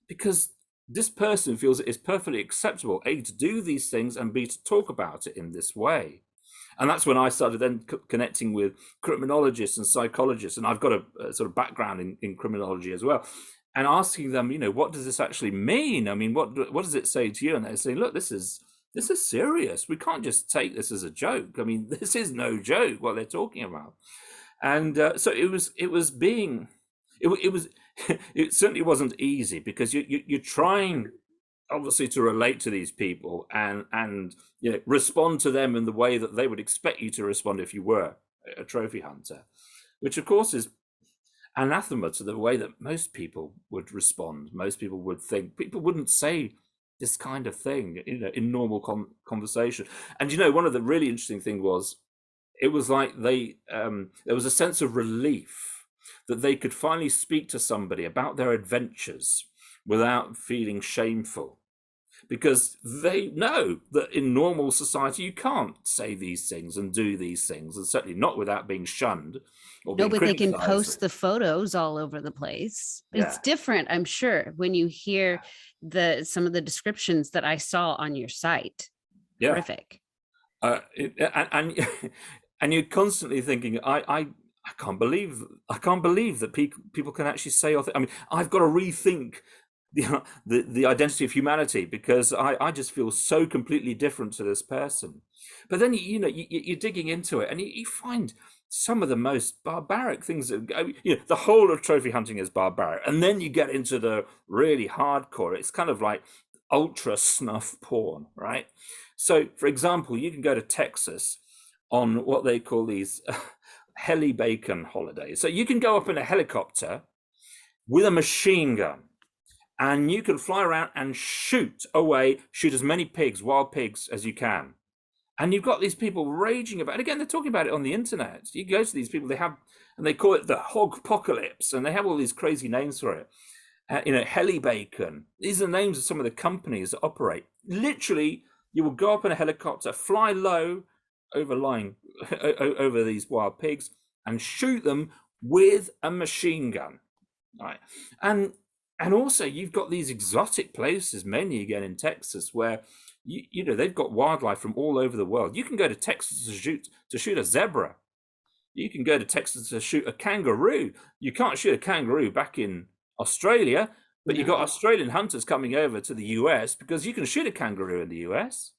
because this person feels it is perfectly acceptable, A, to do these things, and B, to talk about it in this way. And that's when I started then connecting with criminologists and psychologists, and I've got a sort of background in criminology as well, and asking them, what does this actually mean? I mean, what does it say to you? And they're saying, look, this is serious. We can't just take this as a joke. I mean, this is no joke what they're talking about. And so it certainly wasn't easy, because you're trying obviously to relate to these people and respond to them in the way that they would expect you to respond if you were a trophy hunter, which of course is anathema to the way that most people would respond. Most people would think, people wouldn't say this kind of thing in normal conversation. And one of the really interesting thing was, it was like there was a sense of relief that they could finally speak to somebody about their adventures without feeling shameful. because they know that in normal society you can't say these things and do these things, and certainly not without being shunned or No, being but they can criticized. post the photos all over the place. It's Yeah, different, I'm sure, when you hear some of the descriptions that I saw on your site. yeah. Horrific. And and you're constantly thinking, I can't believe that people can actually say, I mean, I've got to rethink the identity of humanity, because I just feel so completely different to this person. But then you're digging into it, and you find some of the most barbaric things. The whole of trophy hunting is barbaric, and then you get into the really hardcore. It's kind of like ultra snuff porn, right? So, for example, you can go to Texas on what they call these heli bacon holidays. So you can go up in a helicopter with a machine gun, and you can fly around and shoot as many pigs, wild pigs, as you can. And you've got these people raging about, and again, they're talking about it on the internet. You go to these people, and they call it the hog apocalypse, and they have all these crazy names for it. Heli bacon. These are the names of some of the companies that operate. Literally, you will go up in a helicopter, fly low over these wild pigs, and shoot them with a machine gun. Right. And also you've got these exotic places, mainly again in Texas, where they've got wildlife from all over the world. You can go to Texas to shoot a zebra. You can go to Texas to shoot a kangaroo. You can't shoot a kangaroo back in Australia, but you've got No. Australian hunters coming over to the US because you can shoot a kangaroo in the US.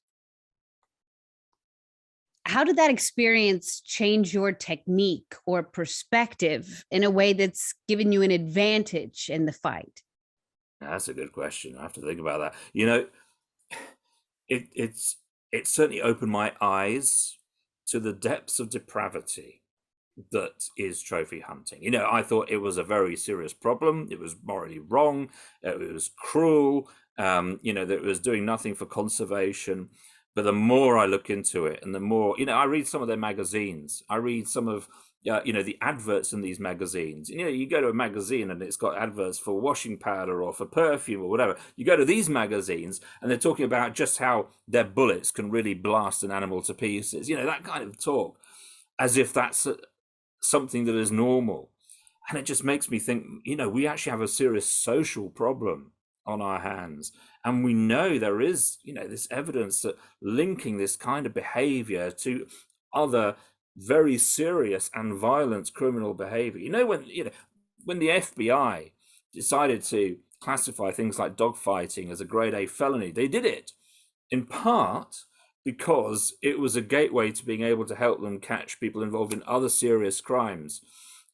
How did that experience change your technique or perspective in a way that's given you an advantage in the fight? That's a good question. I have to think about that. It's certainly opened my eyes to the depths of depravity that is trophy hunting. I thought it was a very serious problem. It was morally wrong. It was cruel. That it was doing nothing for conservation. But the more I look into it, and the more, I read some of their magazines. I read some of, the adverts in these magazines. You go to a magazine and it's got adverts for washing powder or for perfume or whatever. You go to these magazines and they're talking about just how their bullets can really blast an animal to pieces. That kind of talk, as if that's something that is normal. And it just makes me think, we actually have a serious social problem on our hands. And we know there is, this evidence that linking this kind of behavior to other very serious and violent criminal behavior. When the FBI decided to classify things like dogfighting as a grade A felony, they did it in part because it was a gateway to being able to help them catch people involved in other serious crimes.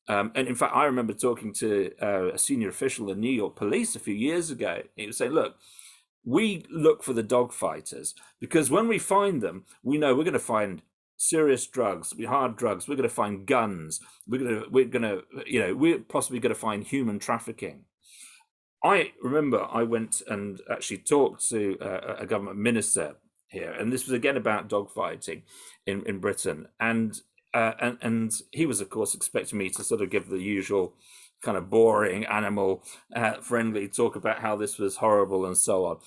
And in fact, I remember talking to a senior official in New York police a few years ago. He was saying, look, we look for the dog fighters because when we find them, we know we're going to find serious drugs, hard drugs. We're going to find guns. We're possibly going to find human trafficking. I remember I went and actually talked to a government minister here, and this was again about dogfighting in Britain, and he was, of course, expecting me to sort of give the usual kind of boring animal friendly talk about how this was horrible and so on.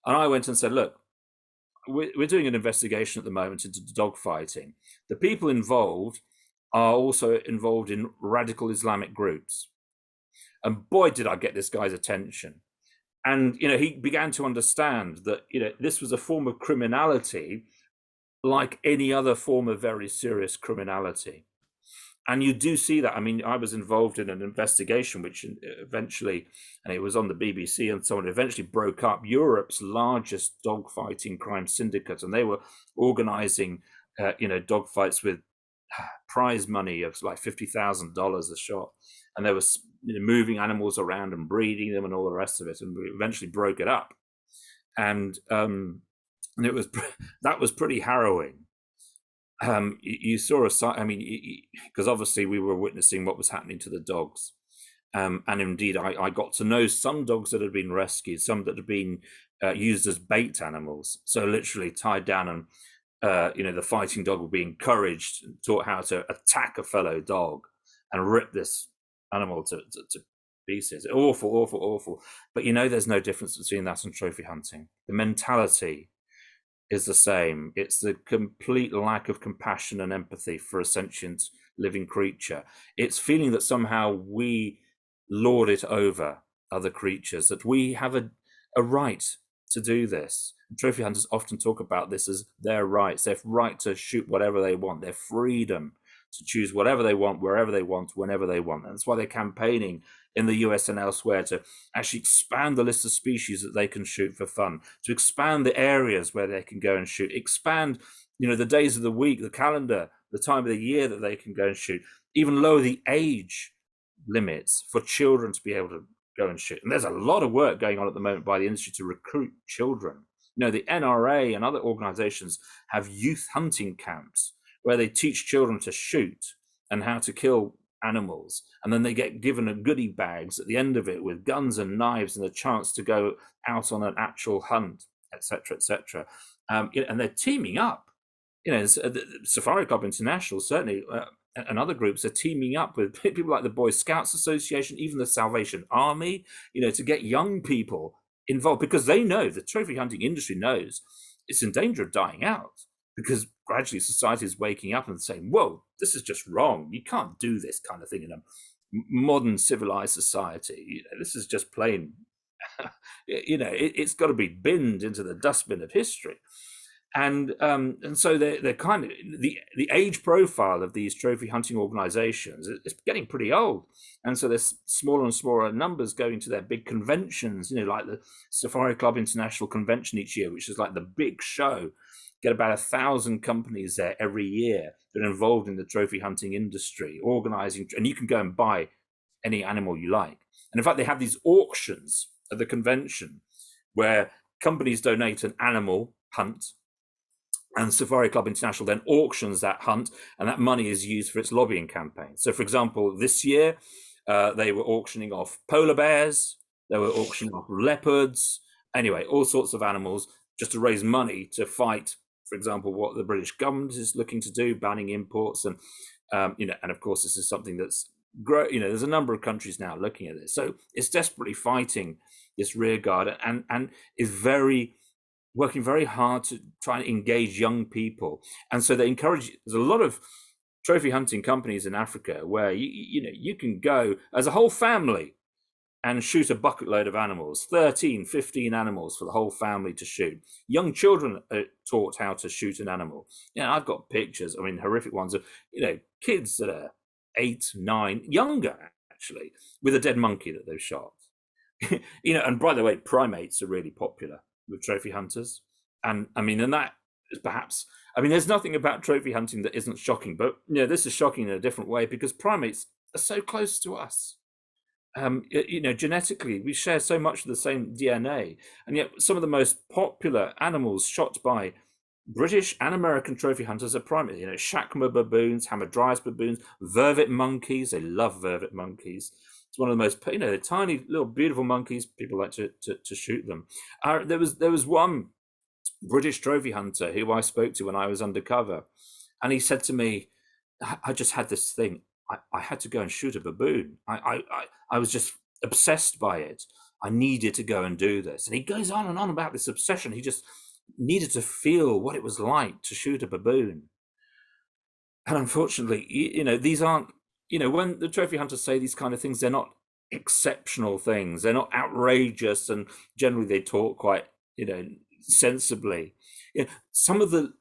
And I went and said, look, we're doing an investigation at the moment into dogfighting. The people involved are also involved in radical Islamic groups. And boy, did I get this guy's attention. And, he began to understand that, this was a form of criminality like any other form of very serious criminality. And you do see that. I mean, I was involved in an investigation which eventually, and it was on the BBC and so on, eventually broke up Europe's largest dogfighting crime syndicate. And they were organizing, dogfights with prize money of like $50,000 a shot. And they were moving animals around and breeding them and all the rest of it. And we eventually broke it up. And it was that was pretty harrowing. You saw a side. I mean, because obviously we were witnessing what was happening to the dogs, and indeed, I got to know some dogs that had been rescued, some that had been used as bait animals. So literally tied down, and the fighting dog would be encouraged, and taught how to attack a fellow dog and rip this animal to pieces. Awful, awful, awful. But there's no difference between that and trophy hunting. The mentality is the same. It's the complete lack of compassion and empathy for a sentient living creature. It's feeling that somehow we lord it over other creatures, that we have a right to do this. Trophy hunters often talk about this as their rights, their right to shoot whatever they want, their freedom to choose whatever they want, wherever they want, whenever they want. And that's why they're campaigning in the US and elsewhere to actually expand the list of species that they can shoot for fun, to expand the areas where they can go and shoot, expand the days of the week, the calendar, the time of the year that they can go and shoot, even lower the age limits for children to be able to go and shoot. And there's a lot of work going on at the moment by the industry to recruit children. The NRA and other organizations have youth hunting camps where they teach children to shoot and how to kill animals, and then they get given a goodie bags at the end of it with guns and knives and a chance to go out on an actual hunt, etc., etc. And they're teaming up. The Safari Club International certainly and other groups are teaming up with people like the Boy Scouts Association, even the Salvation Army, to get young people involved, because they know, the trophy hunting industry knows, it's in danger of dying out, because gradually society is waking up and saying, whoa, this is just wrong. You can't do this kind of thing in a modern civilized society. This is just plain, it's got to be binned into the dustbin of history. And so they're kind of, the age profile of these trophy hunting organizations is getting pretty old. And so there's smaller and smaller numbers going to their big conventions, like the Safari Club International Convention each year, which is like the big show. Get about 1,000 companies there every year that are involved in the trophy hunting industry, organizing, and you can go and buy any animal you like. And in fact, they have these auctions at the convention where companies donate an animal hunt, and Safari Club International then auctions that hunt, and that money is used for its lobbying campaign. So, for example, this year, they were auctioning off polar bears, they were auctioning off leopards, anyway, all sorts of animals, just to raise money to fight, for example, what the British government is looking to do, banning imports. And, and of course, this is something that's, there's a number of countries now looking at this. So it's desperately fighting this rear guard, and is working very hard to try and engage young people. And so they encourage, there's a lot of trophy hunting companies in Africa where you can go as a whole family and shoot a bucket load of animals, 13, 15 animals for the whole family to shoot. Young children are taught how to shoot an animal. I've got pictures, horrific ones of, kids that are 8, 9, younger actually, with a dead monkey that they've shot. And by the way, primates are really popular with trophy hunters. And that is perhaps, there's nothing about trophy hunting that isn't shocking, but this is shocking in a different way because primates are so close to us. Genetically, we share so much of the same DNA, and yet some of the most popular animals shot by British and American trophy hunters are primates. Shakma baboons, Hamadryas baboons, vervet monkeys. They love vervet monkeys. It's one of the most, they're tiny little beautiful monkeys. People like to shoot them. There was one British trophy hunter who I spoke to when I was undercover, and he said to me, I just had this thing. I had to go and shoot a baboon. I was just obsessed by it. I needed to go and do this. And he goes on and on about this obsession. He just needed to feel what it was like to shoot a baboon. And unfortunately, these aren't, when the trophy hunters say these kind of things, they're not exceptional things. They're not outrageous, and generally they talk quite, sensibly. Some of the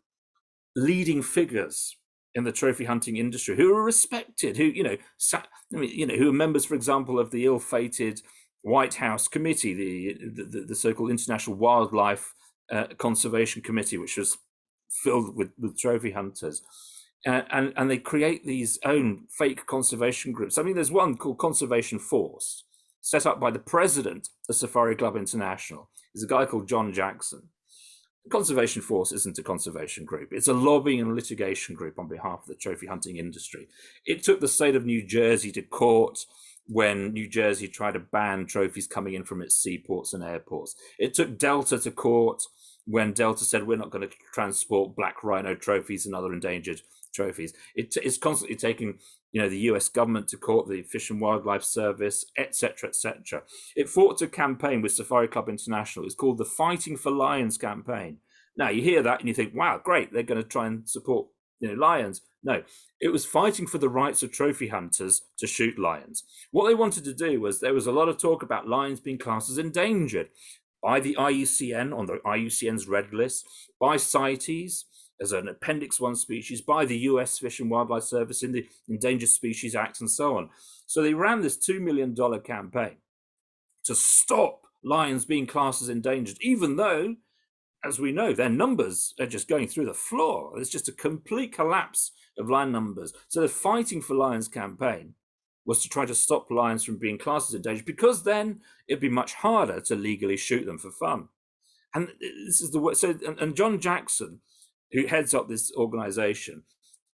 leading figures in the trophy hunting industry who are respected, who who are members, for example, of the ill-fated White House Committee, the so-called International Wildlife Conservation Committee, which was filled with trophy hunters, and they create these own fake conservation groups. There's one called Conservation Force, set up by the president of Safari Club International. There's a guy called John Jackson. The Conservation Force isn't a conservation group. It's a lobbying and litigation group on behalf of the trophy hunting industry. It took the state of New Jersey to court when New Jersey tried to ban trophies coming in from its seaports and airports. It took Delta to court when Delta said, we're not going to transport black rhino trophies and other endangered trophies. It's constantly taking, the US government to court, the Fish and Wildlife Service, etc., etc. It fought a campaign with Safari Club International. It's called the Fighting for Lions campaign. Now you hear that and you think, wow, great, they're going to try and support lions. No, it was fighting for the rights of trophy hunters to shoot lions. What they wanted to do was, there was a lot of talk about lions being classed as endangered by the IUCN on the IUCN's red list, by CITES as an Appendix 1 species, by the US Fish and Wildlife Service in the Endangered Species Act, and so on. So they ran this $2 million campaign to stop lions being classed as endangered, even though, as we know, their numbers are just going through the floor. There's just a complete collapse of lion numbers. So the Fighting for Lions campaign was to try to stop lions from being classed as endangered, because then it'd be much harder to legally shoot them for fun. And this is the way. So, and John Jackson, who heads up this organization,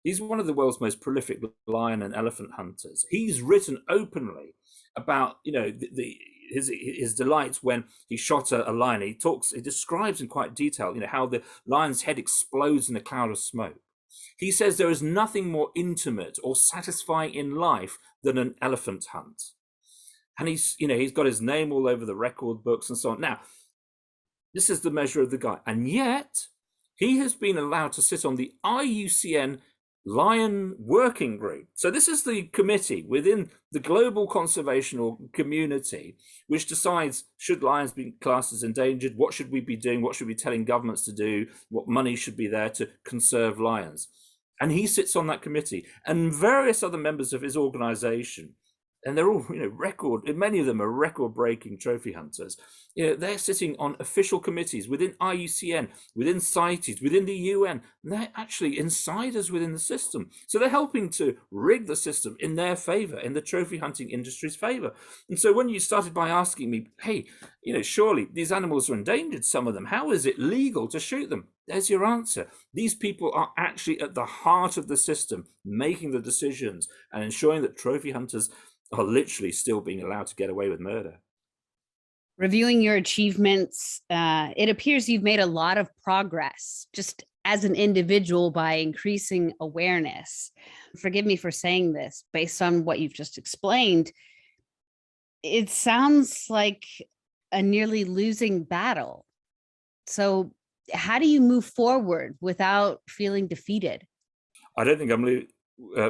he's one of the world's most prolific lion and elephant hunters. He's written openly about, his delights when he shot a lion. He describes in quite detail, how the lion's head explodes in a cloud of smoke. He says there is nothing more intimate or satisfying in life than an elephant hunt. And he's got his name all over the record books and so on. Now, this is the measure of the guy. And yet, he has been allowed to sit on the IUCN Lion Working Group. So this is the committee within the global conservation community which decides, should lions be classed as endangered? What should we be doing? What should we be telling governments to do? What money should be there to conserve lions? And he sits on that committee, and various other members of his organization, and they're all, many of them are record-breaking trophy hunters. They're sitting on official committees within IUCN, within CITES, within the UN. And they're actually insiders within the system. So they're helping to rig the system in their favor, in the trophy hunting industry's favor. And so when you started by asking me, hey, surely these animals are endangered, some of them, how is it legal to shoot them? There's your answer. These people are actually at the heart of the system, making the decisions and ensuring that trophy hunters are literally still being allowed to get away with murder. Reviewing your achievements, it appears you've made a lot of progress just as an individual by increasing awareness. Forgive me for saying this, based on what you've just explained, it sounds like a nearly losing battle. So how do you move forward without feeling defeated? I don't think I'm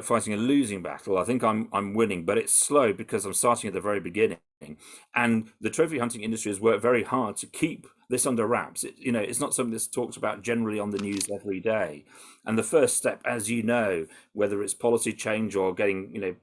fighting a losing battle. I think I'm winning, but it's slow because I'm starting at the very beginning. And the trophy hunting industry has worked very hard to keep this under wraps. It's not something that's talked about generally on the news every day. And the first step, as you know, whether it's policy change or getting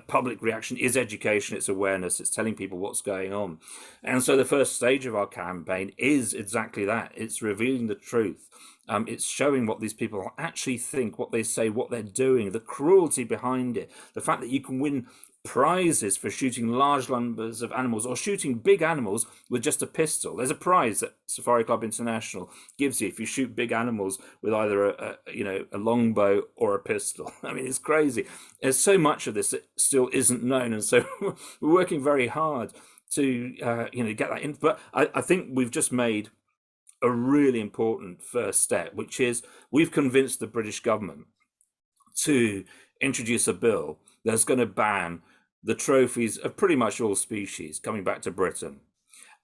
public reaction, is education. It's awareness. It's telling people what's going on. And so the first stage of our campaign is exactly that. It's revealing the truth. It's showing what these people actually think, what they say, what they're doing, the cruelty behind it, the fact that you can win prizes for shooting large numbers of animals or shooting big animals with just a pistol. There's a prize that Safari Club International gives you if you shoot big animals with either a longbow or a pistol. I mean, it's crazy. There's so much of this that still isn't known, and so we're working very hard to get that in. But I think we've just made a really important first step, which is we've convinced the British government to introduce a bill that's going to ban the trophies of pretty much all species coming back to Britain.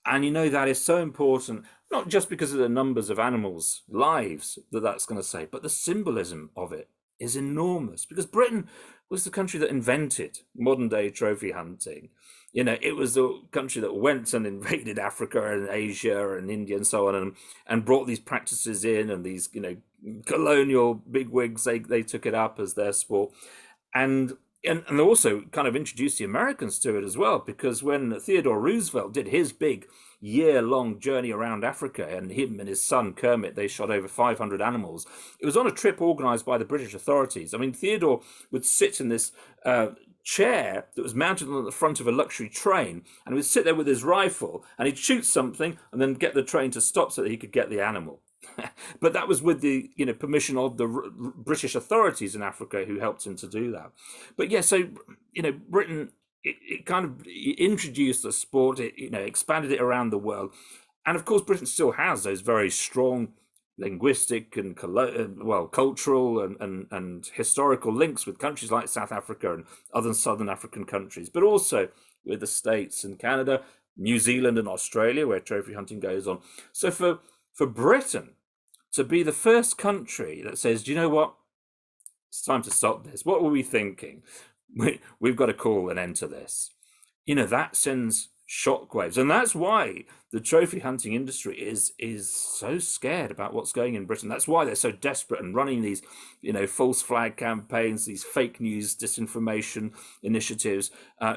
And that is so important, not just because of the numbers of animals' lives that's going to save, but the symbolism of it is enormous, because Britain was the country that invented modern day trophy hunting. It was the country that went and invaded Africa and Asia and India and so on, and brought these practices in, and these, colonial bigwigs, they took it up as their sport. And also kind of introduced the Americans to it as well, because when Theodore Roosevelt did his big year-long journey around Africa, and him and his son Kermit, they shot over 500 animals. It was on a trip organized by the British authorities. I mean, Theodore would sit in this chair that was mounted on the front of a luxury train, and he would sit there with his rifle, and he'd shoot something and then get the train to stop so that he could get the animal. But that was with the permission of the British authorities in Africa, who helped him to do that. But yeah, so Britain, it kind of introduced the sport, it expanded it around the world, and of course Britain still has those very strong linguistic and cultural and historical links with countries like South Africa and other Southern African countries, but also with the States and Canada, New Zealand and Australia, where trophy hunting goes on. So for Britain to be the first country that says, do you know what, it's time to stop this. What were we thinking? We've got to call an end to this. That sends shockwaves, and that's why the trophy hunting industry is so scared about what's going in Britain. That's why they're so desperate and running these, false flag campaigns, these fake news, disinformation initiatives.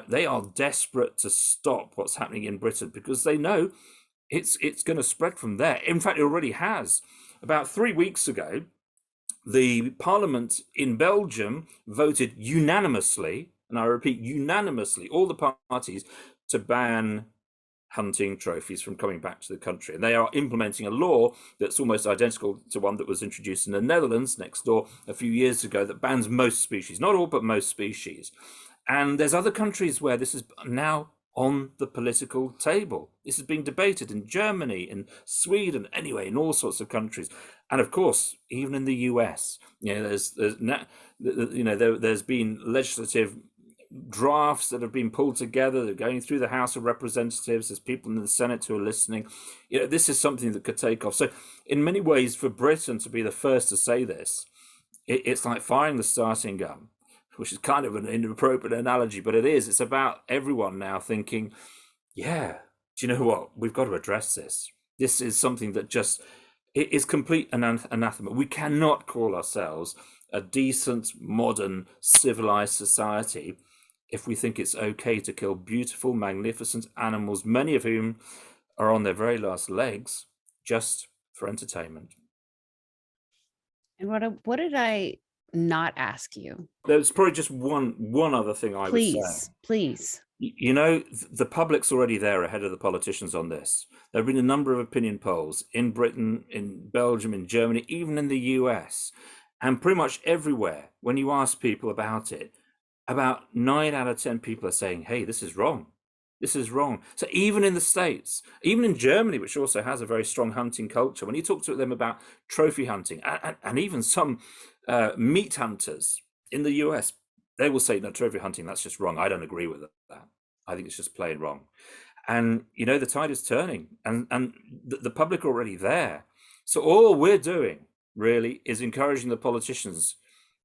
They are desperate to stop what's happening in Britain because they know it's going to spread from there. In fact, it already has. About 3 weeks ago, the parliament in Belgium voted unanimously, and I repeat, unanimously, all the parties, to ban hunting trophies from coming back to the country. And they are implementing a law that's almost identical to one that was introduced in the Netherlands next door a few years ago that bans most species, not all, but most species. And there's other countries where this is now on the political table. This is being debated in Germany, in Sweden, anyway, in all sorts of countries. And of course, even in the US, there's been legislative drafts that have been pulled together. They're going through the House of Representatives. There's people in the Senate who are listening. This is something that could take off. So in many ways, for Britain to be the first to say this, it's like firing the starting gun, which is kind of an inappropriate analogy, but it is. It's about everyone now thinking, yeah, do you know what? We've got to address this. This is something that just, it is complete anathema. We cannot call ourselves a decent, modern, civilized society if we think it's okay to kill beautiful, magnificent animals, many of whom are on their very last legs, just for entertainment. And what did I not ask you? There's probably just one other thing I would say. Please. The public's already there ahead of the politicians on this. There have been a number of opinion polls in Britain, in Belgium, in Germany, even in the US. And pretty much everywhere, when you ask people about it, about 9 out of 10 people are saying, hey, this is wrong. This is wrong. So even in the States, even in Germany, which also has a very strong hunting culture, when you talk to them about trophy hunting, and even some meat hunters in the US, they will say, no, trophy hunting, that's just wrong. I don't agree with that. I think it's just plain wrong. And, the tide is turning, and the public are already there. So all we're doing really is encouraging the politicians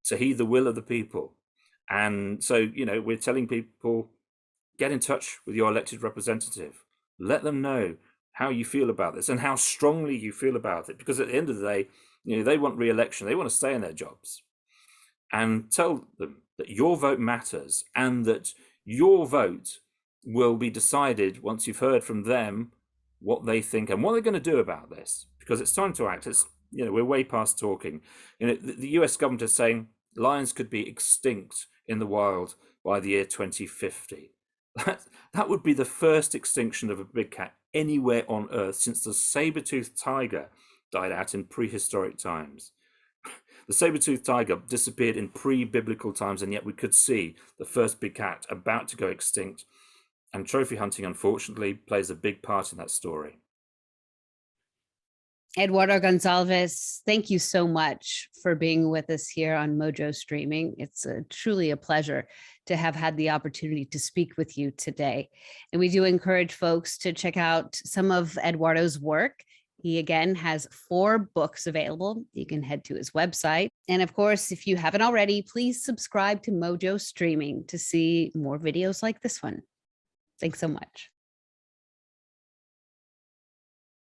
to heed the will of the people. And so, we're telling people, get in touch with your elected representative. Let them know how you feel about this and how strongly you feel about it. Because at the end of the day, they want re-election. They want to stay in their jobs. And tell them that your vote matters and that your vote will be decided once you've heard from them what they think and what they're going to do about this. Because it's time to act. It's, we're way past talking. The US government is saying lions could be extinct in the wild by the year 2050. That would be the first extinction of a big cat anywhere on Earth since the saber-toothed tiger died out in prehistoric times. The saber-toothed tiger disappeared in pre-biblical times, and yet we could see the first big cat about to go extinct. And trophy hunting, unfortunately, plays a big part in that story. Eduardo Goncalves, thank you so much for being with us here on MojoStreaming. It's truly a pleasure to have had the opportunity to speak with you today. And we do encourage folks to check out some of Eduardo's work. He, again, has 4 books available. You can head to his website. And of course, if you haven't already, please subscribe to MojoStreaming to see more videos like this one. Thanks so much.